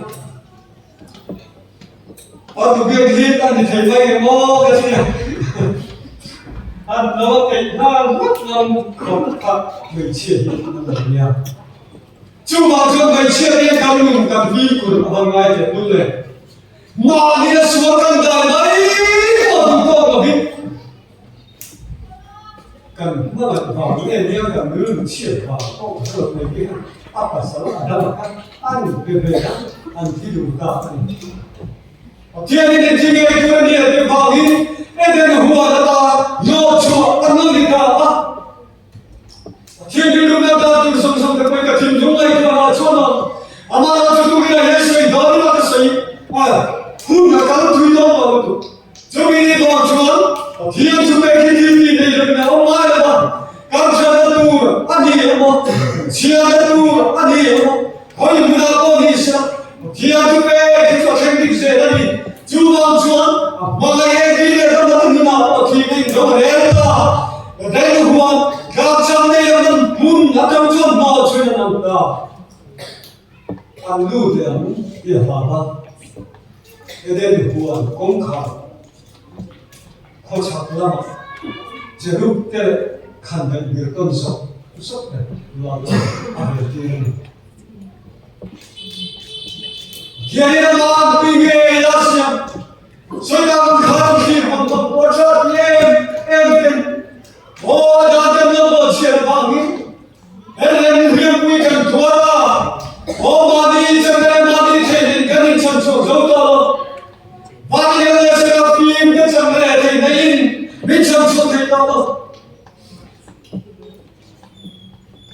ở tụi kia thì anh thì thấy vậy mà cái gì anh lo cái nó rất là không thật người chia nó là nhiều chú bảo cho người chia đi cầm lùng cầm vi của hàng ngày thì luôn này mà đi xuống cầm đàn đấy mà tụi tôi mà biết cần nó là vào cái này đeo cả nữ chia vào không có được này kia áp vào sáu ở đâu mà ăn về ăn thì đủ cả thiên nhiên thiên nhiên cái này để vào đi để nó hoa là ta nhọ chua ăn nó đi cả thiên nhiên lúc nào ta tu sống sống cái cái thiên dung này nó chua nó ama nó cho tôi cái này sẽ đó nó cái gì à hun là cái thứ đó mà tôi cho mình đi vào chùa thiên chúng ta cái thiên này là nó ông ai là cảm giác tu anh đi mà chia tu anh đi mà có những người nào đi sao thiên chúng ta cái chỗ thành định sẽ là đi chú vào chùa mà cái đi là nó không nào thì mình đâu để ra để nó hoa cảm giác này là muốn là trong chùa mà chuyện nào đó anh lưu thì anh đi vào cái đến hoa công khai khó chịu lắm 제 lúc 때 간단 밀던 속 썩네 와도 안에 뛰는 기아리나 비게 야시야 소리가 가르치 한번 보자 엠 오다데 넘어 치방이 엘렌 회부이간 도와라 오마디 전에 마디 제인 가는 천초 저도 마디에서가 비임대 전에 대인 미천 소리다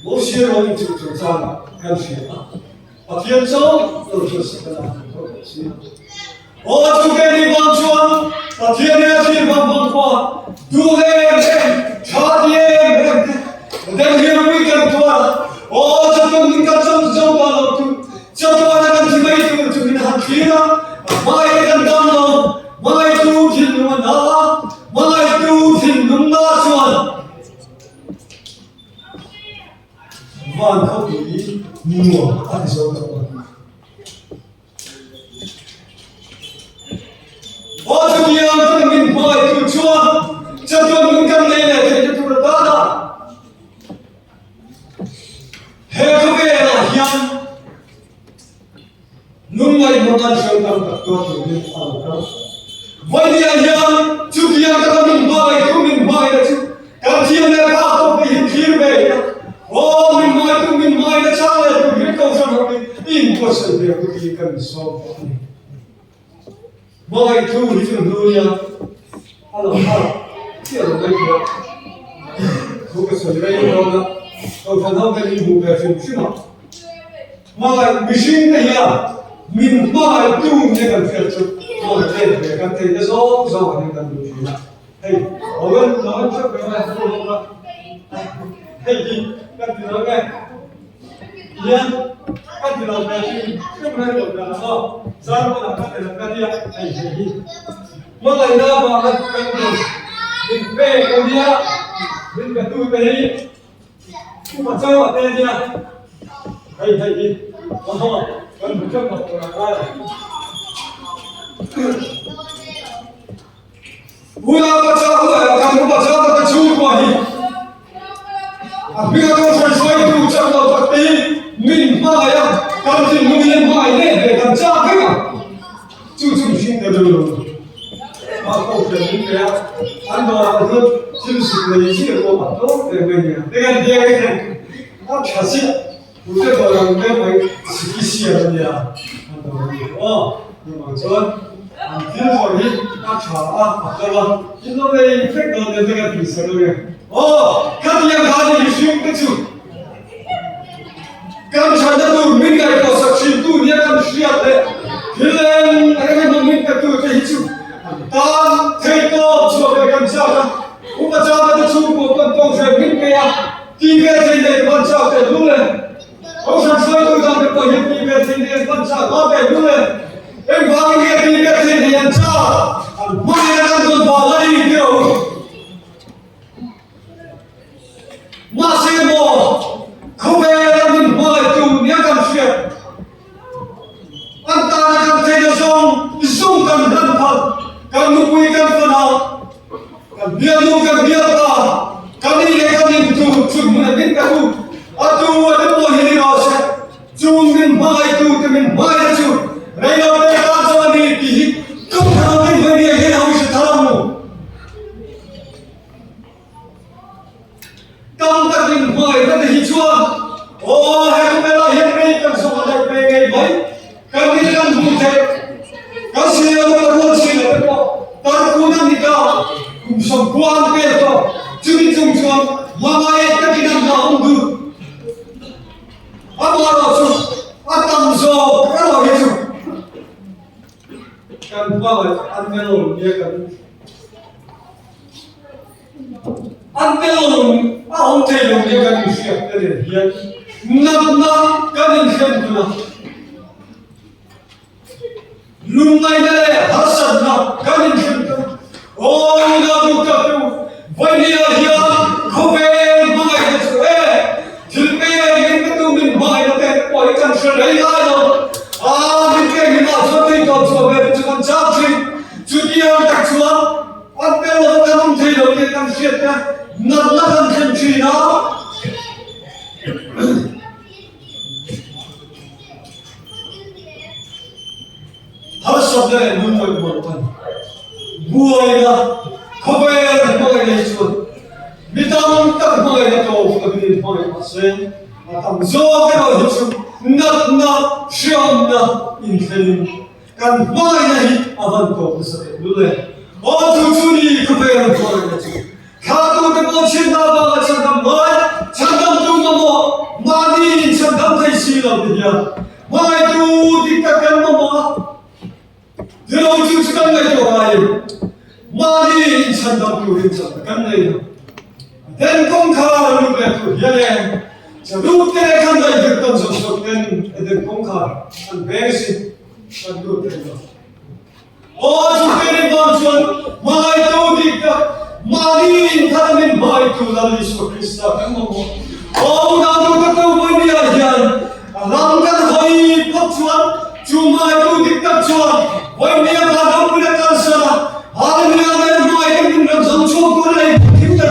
모시에 원인 증상 현실이다. thiên số từ từ sự là ô chú kê đi vòng chuông và thiên đế thiên vòng vòng qua du lên cho thiên đem hiền quy cần qua ô cho tôi những cái trong trong vào lòng tu cho tôi là cái gì mấy tu chúng mình hành khí đó mai cần tâm lòng mai tu thiên luôn đó mai tu thiên đúng đó chuông van khâu ý mùa ăn sâu trong đó ô chú kia tôi mình hỏi chú chúa cho tôi mình cầm lên này thì tôi được đó hệ không về là hiền nung ngày một lần sâu trong tập tôi mình ăn đâu vậy thì hiền chú kia các mình hỏi là chú các thiên này khác tôi bị hiền về ô mình hỏi là sao lại tôi biết câu sao rồi impossible để tôi đi cần số mọi thứ thì chúng tôi nha alo kia là cái gì không có sự đây đâu đó tôi phải nói cái gì cũng phải chịu chứ nào mà mình xin cái gì à mình mà tu như cái việc chứ mọi cái về cái thế nó rõ như cái gì hey ở bên nó trước cái này không có hey gì cái gì đó nghe yên cái gì đó nghe chứ không phải được là sao sao mà làm cái này làm cái gì hey hey mà lại đó mà cái gì mình về cái gì mình phải tu cái gì không phải sao mà tên gì hey hey gì cần phải chấp nhận là cái Bula baca Allah, kamu baca tak cukup lagi. Apabila kau selesai itu ucap tapi min maya, kalau si min maya ni dengan cara kan? Cukup sih dulu. Aku jadi dia, anda itu jenis lagi aku baca dengan dia kan. Aku kasih, bukan orang dia mai sikit dia. Oh, macam 안필소리 아차 아까가 이놈의 이펙터 내가 비슷하게 가디야 가디 쉬운 거죠 감사하다도 민가에 가서 실도 내가 쉬었대 필름 내가 민가 또 해주 다 태도 저게 감사하다 오빠 자다도 주고 어떤 동생 민가야 네가 제일 먼저 때 눈에 어서 서도 잡을 거 네가 제일 먼저 앞에 눈에 em vang nghe đi cái gì thì nhận cho mai đã đang dồn bỏ ra đi kiểu mà xem bộ không về là mình mời chủ nhé cầm chuyện anh ta đã cầm thấy được dùng cầm thân phận cầm nụ quy cầm phần hậu cầm bia nụ cầm bia tờ cầm đi để cầm nhìn chủ mình biết cả chủ ở chủ ở đây bộ hình đó sẽ chủ mình mời chủ thì mình mời là chủ đây là cái cho đi thì không thao cái vấn đề cái nào sẽ thao đâu trong các mình mời các thầy chúa hay không biết là hiện nay cần sống ở đây về ngày mấy cần đi cần phụ thể có gì là có muốn gì là có ta cũng đang đi cao cùng sống quan về đó chứ đi chung chung mà mai các cái năm nào không được ăn vào rồi ăn tầm rồi cái nào hết rồi kan bawa angelon dia kan angelon ahom telong dia kan siap dari dia nak kan insan tu lumai dari hasad nak kan insan tu nak buka tu vania dia kobe mai tu tilpe yang tu min mai tu koi kan serai lah mình cái gì mà cho tôi còn cho về cho con cháu gì chú kia đặc chúa anh biết là ta không thấy được cái tâm chuyện nha nằm nó làm chuyện gì đó hết sắp đây muốn một phần buổi là không về là mọi người chuột vì tao tất mọi người tổ của mình mọi người xem tầm do cái đó hết sắp nắp siam na intelin kan mai nahi avan ko sa lule tu ni ko pe ran ko na chu kha tu ke mo chin na ba chan dam mai chan dam tu ma mo ma ni chan dam thai si la bi ya mai tu ti ka kan ma ma lo chu kan nai to ai ma ni chan dam tu rin chan kan nai den kong kha lu le tu ya le lúc cái khăn này việc tận dụng được nên đừng công khai ăn bé gì ăn được cái đó chúng ta đi vào chuan mai tu đi cả mai đi thân mình mai tu là Giêsu Christ các mong nào tu các tu mai tu dik tak chuan voi nia ba dom pula kan sa haleluya mai mai kin ram som chu tu lai kim ta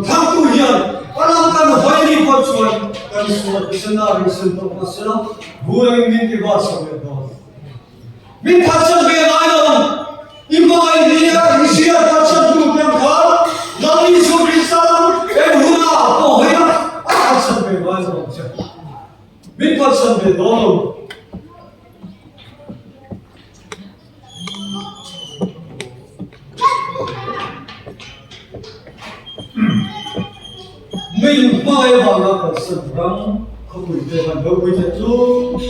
thang tu hian alam kan hoi ni pa chuan kan so isna ri sen to pasala burang min ki ba sa me do min thachal be lai lo imai nia hisia thachal tu tem kha lali so kristam e huna to hoya thachal be lai lo min thachal be do mình mai vào là cả sân răng không bị về bàn đâu bị thật luôn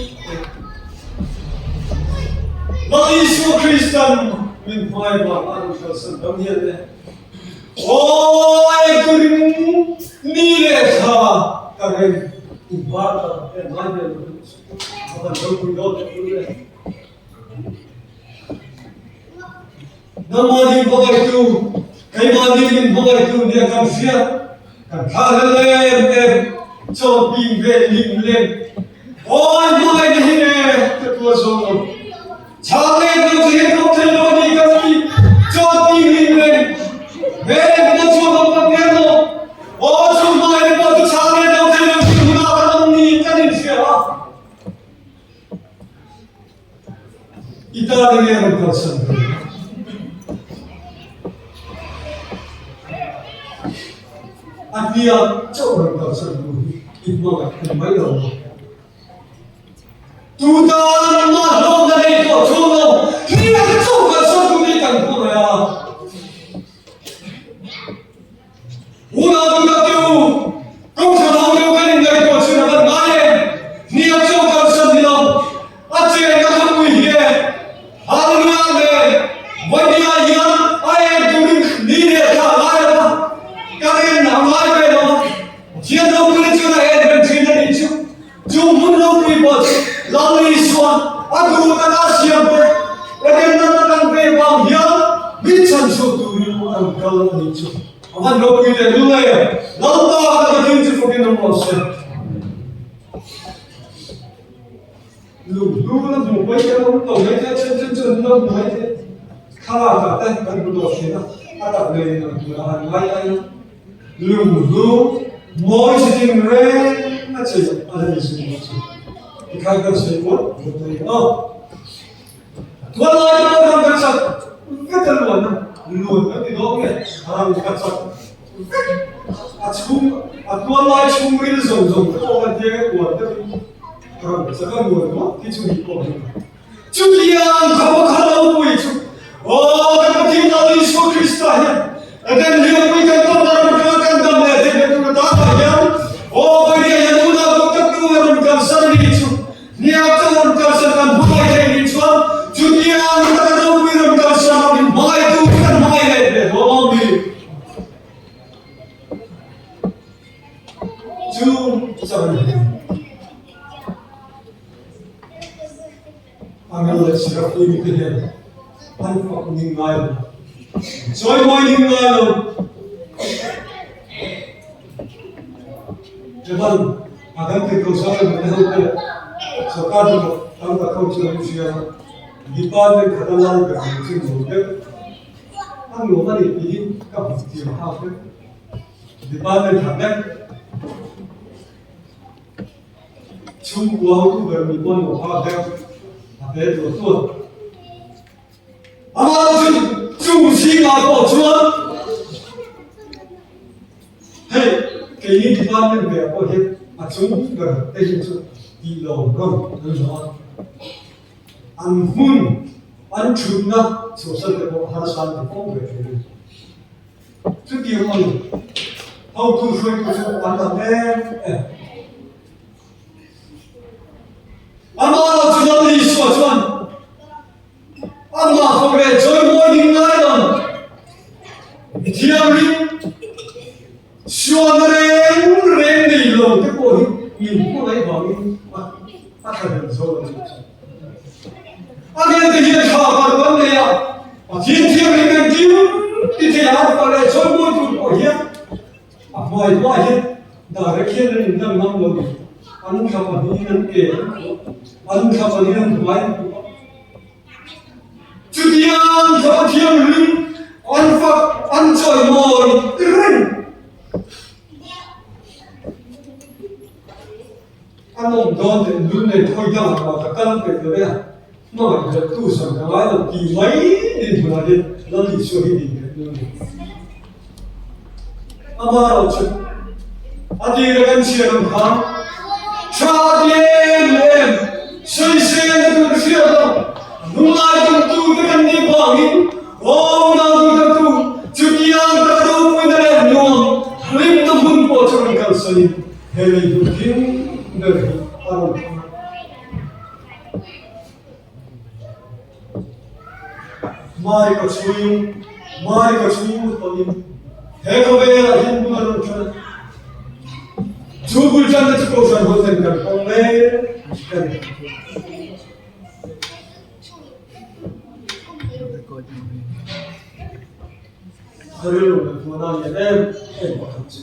là Isu Kristan mình mai vào là cả sân răng hiện đấy ôi tôi ni lệ sa cả cái ba cái mai về bàn đâu bị đâu thật luôn Namadi bagai tu, kaimadi min bagai tu dia akan siap. Kan em cho pin về lim lên. Ôi mai đi nè, tôi rồi. Cha lên tôi chỉ không thể lo đi cái gì, cho pin lim lên. Về tôi cho nó bằng cái nào. Ôi chúng mai đi tôi cha lên đâu thể lo gì mà không đi cái gì chứ à? Ita đi em có sân. Dia coba kau sendiri, ibu akan bayar. Tuhan mahluk dari kau cuma, dia coba sendiri kan kau ya. Ulah juga tu, kau sedang melakukan dari kau sudah bermain. Dia coba sendiri, asyik yang kamu ini, hanya ada, wajah yang ayat tulis dia tak ada, kalian namai. Dia tahu boleh cakap adventure ni cuma mula buat lalu isuan aku tak siap ada nak bebang ya bicara suatu yang kalau ni cuma apa nak kita dulu ya lalu tak ada jenis mungkin nombor set lu kan tu baca orang tahu baca cenderung nak baca kalau kata kan betul sih ada boleh nak lain lu mỗi sự tình lên nó chỉ ở đây sự tình thì khai cơ sự cuốn một thời tuan lai nó làm cái sạch cái chân luôn cái đó kìa làm cái sạch tuan lai chung cái dùng cái con cái cái cuốn cái làm sẽ có nguồn đó cái chung đi cuốn chung đi ăn không có đâu bụi chung cái tiếng nói Isu Kristus dan dia berikan kepada mereka damai dan kemudahan yang dia yang mudah untuk keluar dari sana itu niat keluar dari sana baik dari itu dunia kita tahu dari sana baik itu bukan baik itu tolong di sana ambil sikap ini dia tanpa meninggal Soy moi ningalo. Jaman agan ke kausalan menahukkan sarkar ko ang kausalan siya department khadalan ka sing hotel ang lomani pidin ka bukti hape department khadang chung wow tu bermi pon ho ha ape to amalo chung si ma ko chuan hey cái này thì ban mình về có hết mà chúng gần tên chúng đi lâu rồi rồi đó ăn hun ăn chun na số sân để có hai sản thì không về thế chứ kia mà hậu thu phơi của chúng ăn làm em ăn mà chúng ta đi xóa chuan ăn mà không về chơi mua đi ngay đâu thiam đi xuân rèn đi lâu cái cổ nhìn cô ấy bảo đi bắt đầu rồi anh em thì hiện khảo vào vấn đề à thiên thiên thì nghiên cứu thì thế nào phải là chơi mua tụi của hiệp mọi hiệp đã cái kia là những năm rồi anh không phải đi ăn kể anh không phải đi ăn thoải Hiang có thiêng linh ăn phật ăn trời mồi rinh ăn ông đón thì luôn này thôi nhau mà cả căn cái đấy à nói là tu sửa cái máy là kỳ mấy đến vừa đến nó đi xuống đi luôn ama đâu chứ anh đi ra gần xe đồng khám cha em xây xây cái tu sửa đâu nung ai tu tu cái căn đi bằng in ô nào tu tu chụp yang ta tu mới đây nuông lim tâm hồn của chúng ta xây hệ lấy tu kiến đời ăn mai có suy một phần thế có vẻ là hiện cũng là chuyện chú bùi chân là chú chân hơn thành cần con lê cần hơi lâu rồi mà nào nhận em bảo thật sự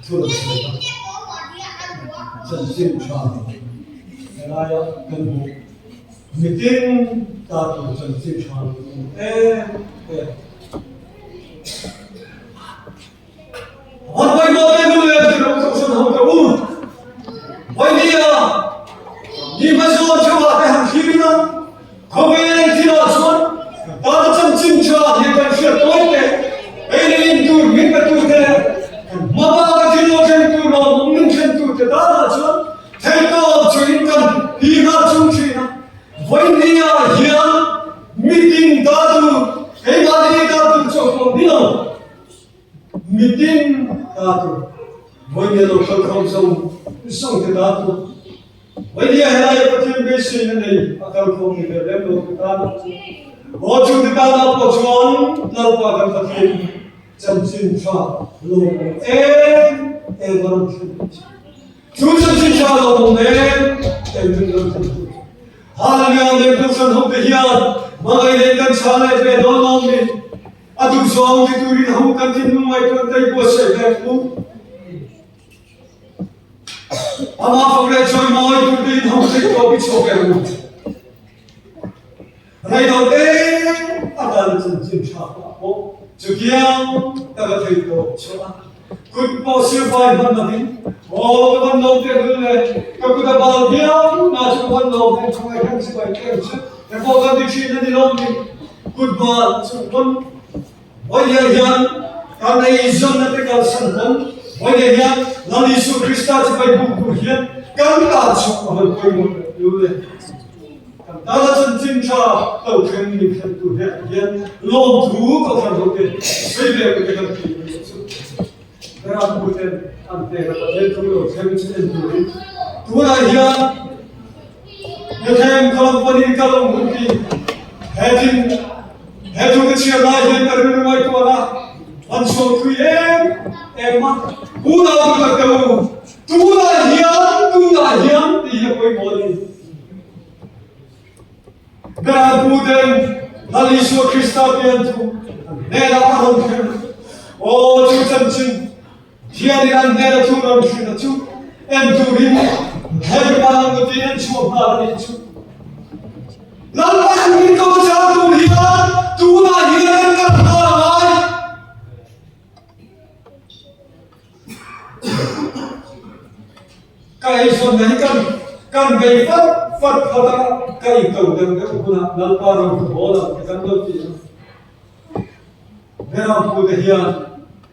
thưa chân xin chào ngày nay cần một meeting ta tổ chân xin chào hoàn vay một cái người thì nó không xuân hồng cả vay đi đi mà zo cho cái hàng khí nữa không phải thì nó xuân ta đã chân xin chào thì cần sửa tối thế ấy nên tu mình phải tu thế mà ba cái thì nó chân tu nó mình chân tu thế ta là xuân thế to chuyện cần đi ra chung chuyện vậy đi hiện meeting ta tu cái mà đi ta tu cho con đi nào meeting ta tu vậy nên nó không xong thì ta tu vậy thì hiện nay có thêm cái gì nữa này akan không thì để đem được ta ở chung thì ta nào có chọn nào có cần thực hiện chân xin cho luôn em vẫn chú chân xin cho luôn em vẫn Hallelujah, em cũng sẵn không thể hiện mà ngày đến cần trả lại về đó lòng mình tu sống thì tôi đi không cần tin ngoài con tay của sẽ về phú ama phong lệ chơi môi tôi đi không thích có bị số về phú này đầu tiên ta cần chân trả bố trước kia ta có thấy có cho good possible phần là gì ô cái phần đầu tiên là cái ta bảo hiếu là chúng phần đầu tiên không ai không sẽ phải cái chứ cái phần đầu tiên là đi đâu đi good mà chúng phần bây giờ hiện cái này dân là cái cái sản phẩm bây giờ hiện là Giêsu Christ sẽ phải buộc hiện cái ta chọn hơn cái một điều này ta là chân chính cha đầu tiên mình phải tu hiện lòng thú của phần đầu tiên xây dựng cái cái gì Kaya putin ang pera patin tulo semisen tuloy. Tuna hiyan yathem kalam pani kalam hunti hedin hedun ke chia lai hen karun mai to na anso tu emma una ka kamu tuna hiyan ti ye koi boli kaya putin Giêsu Christa pian tu ne la ka hon o chu chân chính Dia di antara turun sudah tu, enturin, hari malam itu ensu malam itu. Lalu ini kau jatuh lihat, tulah hilang kan malam. Kai sonai kan gay fat kai kau dengan guna nalparu bola kan tu. Merah putih hian.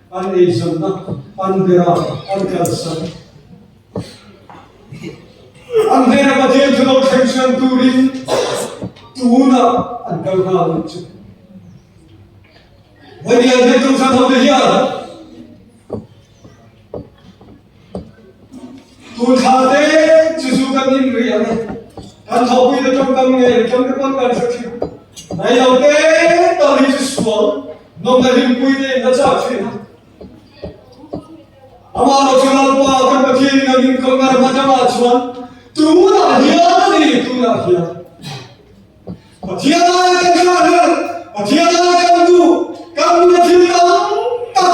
An Asian na an Dera an Kalsan an Dera batin to no tension turin tuna an Kalhan chu when you get to some of the here tu khate chisu kan in ria ne an thopi de trong kam nge trong cái con kan sakhi nai lo te to ni chu no na lim pui de na cha chi Amalo chunal pa kan bakhi ngin ko ngar majama chuan tu na hian ni tu na hian pathiana kan kan pathiana kan tu kan na thil ta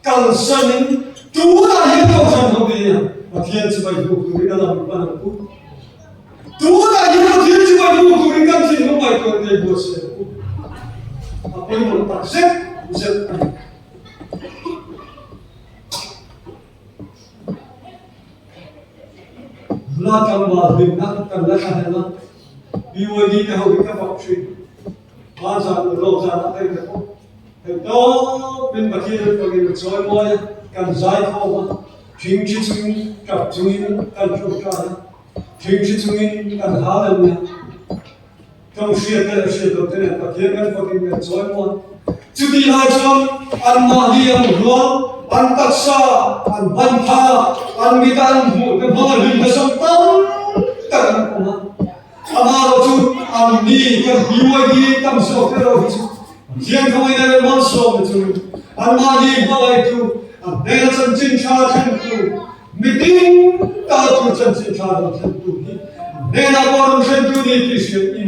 kan sanin tu na hian ko san ho bi pathian chu Apoy mo pagsip, usip ani. Mula kang bimnak kang lakahana, biwagi ka huwag ka pakshin. Masa lo sana tayo na po. Ito, pinpakilip pag inagsoy mo ay kan zay ko ba? Chingchi tsungin, kap tsungin, kan chukara. Chingchi tsungin, kan halam niya. Kung siya ito tinapakilip pag inagsoy mo. Tudi hajon, an mahiyang ruang, an taksa, an banta, an mitaan mo, mga limbasang tang, tagang kuma. Amaro tu, an ni, kan biwagi, tam so, pero Diyan kami na naman so itu, an mali balay tu, an nela chan cha tu, meeting tahu chan tu, nela borong chan tu ni kisah,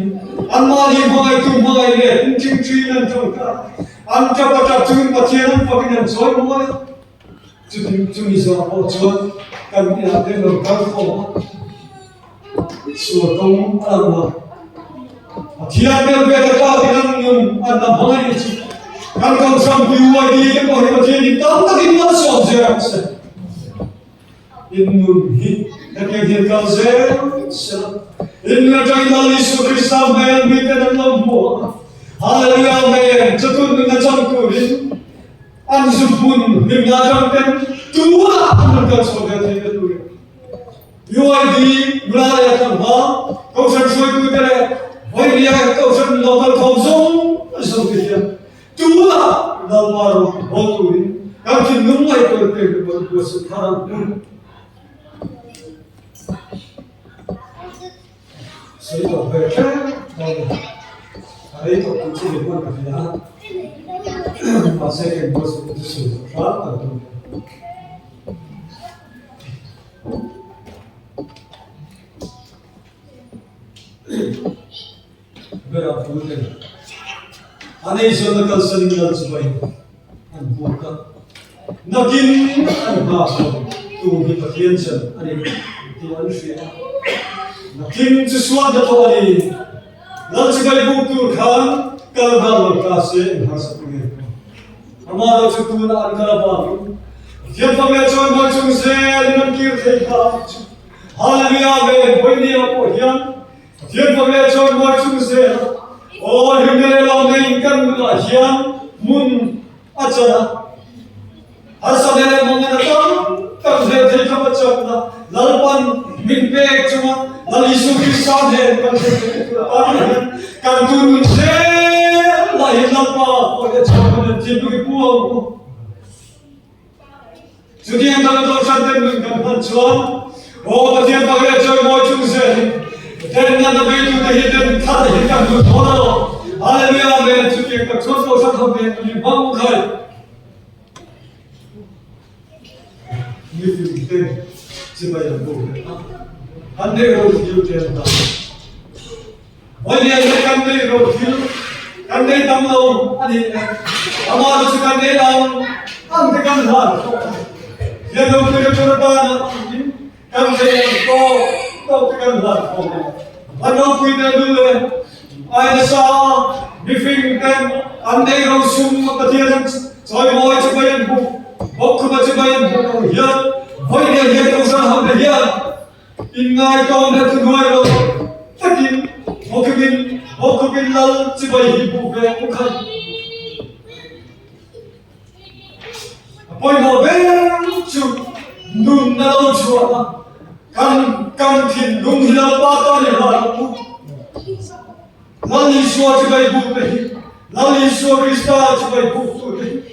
an mali balay tu balay le, cing nan tu, an cepat tu macam pakinan soy balay, tu ni so apa cuan, kami ada lokal kau, suatu orang Tiada beda dengan anda bangai itu. Kan kau sampai wajib itu kau hidup ini tahu tak ini masuk je. Inun hit, tapi dia kau je. Inun jadi lalu Yesus Kristus yang bikin dalam buah. Haleluya men, jatuh dengan jangkurin. Anjupun mengajarkan dua anak saudara itu. Yuadi mulai kerja, kau sesuai itu dia. Why dia kau sen lokal kauzong asal Dua dalmar boturi. Kaki numai kerja berbuat sekarang pun. Saya baca hari itu kunci depan kerja. Masa yang bos itu sudah Berapun ane isu nakal sering dal sebaik an buka nakin an baso tu hipakian sen ane tian sia nakin sesuatu tu ane dal sebaik buku kan kalbal kase bahasa pengen हमारा जो तू ना अंकल बाबू ये पगले चोर बच्चों से नमकीर थे का हालेलुया में बोलने को हियन ये पगले चोर बच्चों से और हिमले लाने इनकन हियन मुन अच्छा हर समय मंगल तब से थे का बच्चा अपना ललपन मिनपे चुमा लल यीशु क्रिस्ता है kan turun se lahir lapa oleh jawaban jibu puang. Jadi yang dalam dosa dengan bantuan, oh dia pakai jawaban macam se, dan yang nabi itu terhidup tak hidup tu orang. Haleluya men, jadi yang tak dosa kami ini bangkai. Ini kita sebagai bukan. Anda harus diujian tak. Oleh itu kami rohil, kami tamu ani, amaru kami dalam antekan hal. Dia dokter berdoa, kami kau tekan hal. Anu kita dulu, ayat sah, bifingkan, anda rosum katiran, saya mau cobain buk bacain buk, ya, boleh dia terusan hamil ya, ingat kau nak tunggu tapi Mokubin lal cibai bukan bukan. Apoy mo bencu nun nalo chua kan tin nun hilal pata ni halamu. Lali shua cibai bukan, lali shua Krista cibai bukan.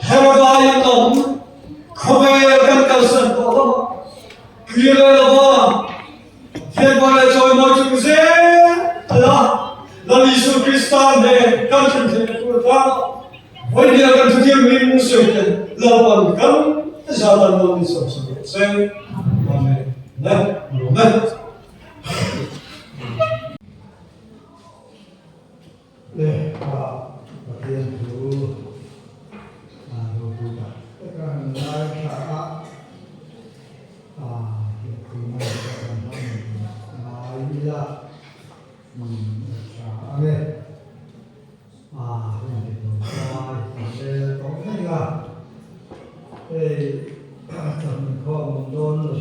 Hewadaya nom, kome kan kalsan bapa, kira bapa. Dia boleh coba macam se, Allah, lalu Yesus Kristus ne, kan kita berdoa, boleh dia akan tujuh minum sudah, lawan kan, jalan lalu Yesus. Saya, amin. Nah, amin. Bagian dulu, buka. Tekan naik kakak. Iya, amin.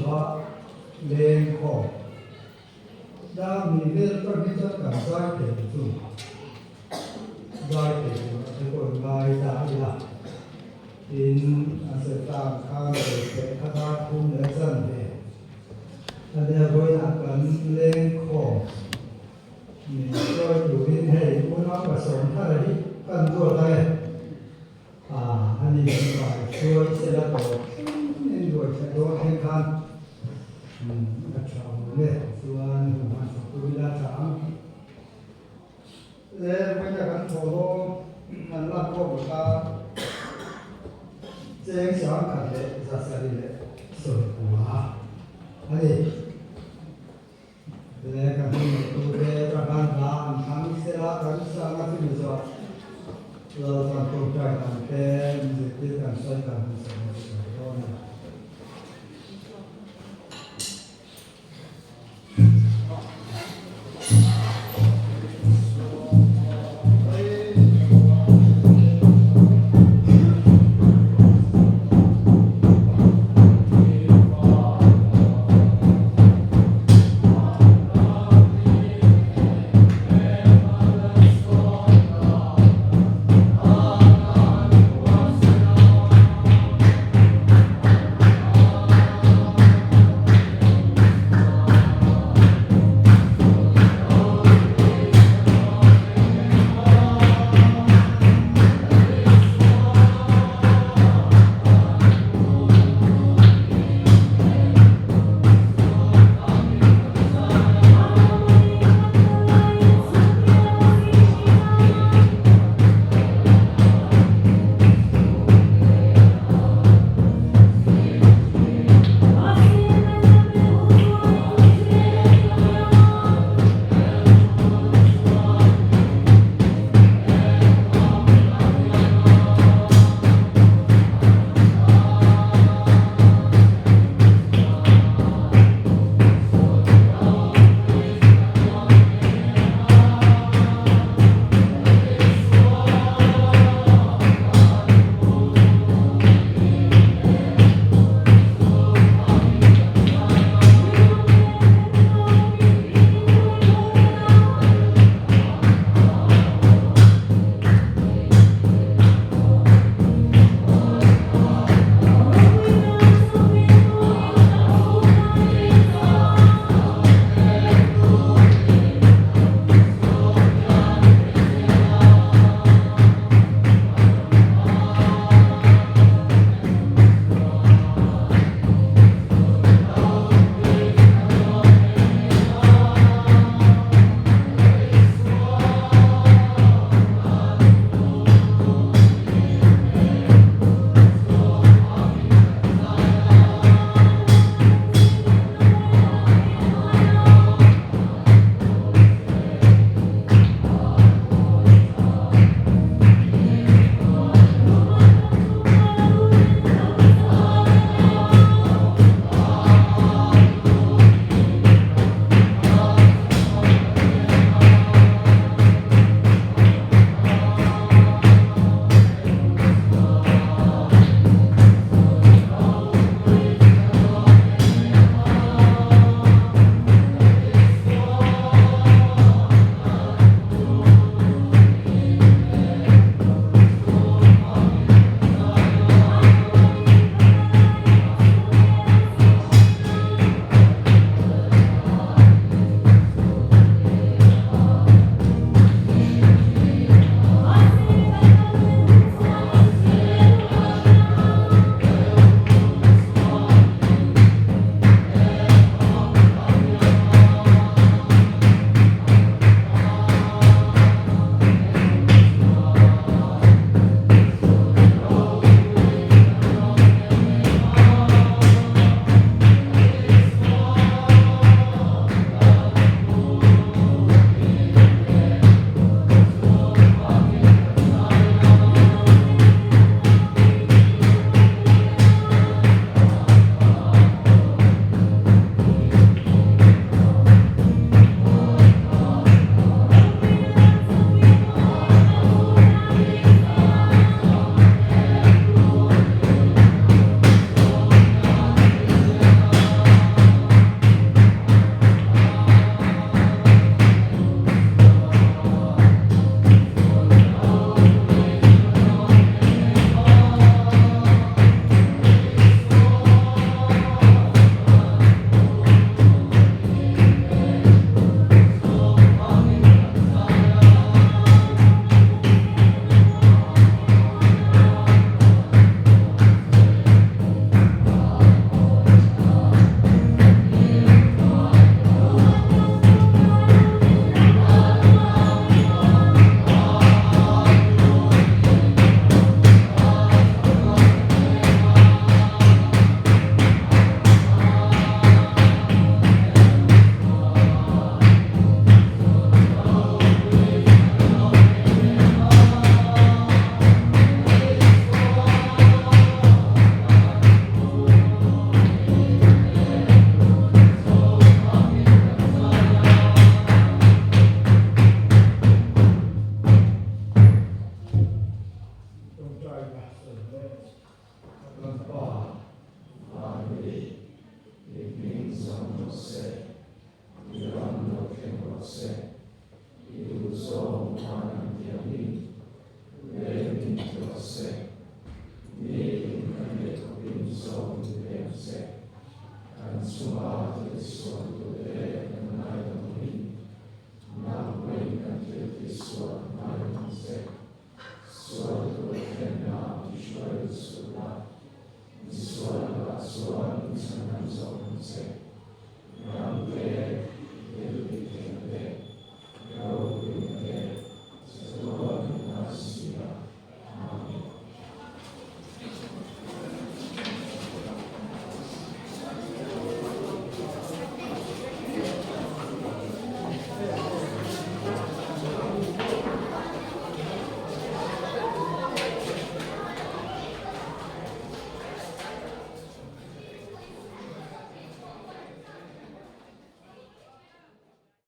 ชาเลี้ยงคอดามีเรื่องก็ที่จะการสร้างเป็นสุดได้เป็นทุกคนได้ได้ละอินอาศัยตามข้างเลยเป็นข้าราชคุณและสันเดชอันนี้ก็ยังกันเลี้ยงคอมีก็อยู่ที่ให้ผู้นับประสงค์ท่านที่กันตัวได้อันนี้เป็นฝ่ายช่วยเสร็จแล้วต่อนี่ด้วยใช้ตัวแข่งขันกระชากเนี่ยส่วนมันสักตัวละสามแล้วไม่ใช่กันโผล่มันรับพวกเราเจ๊งสามขันเลยสัสดีเลยสุดหัวอันนี้แล้วกันที่ตัวเรื่องประกันงานทางเสียกันสร้างที่มีส่วนเราทำโปรเจกต์การเป็นจิตการใช้การมีส่วนร่วม Suara suara bisa langsung saya. Ramai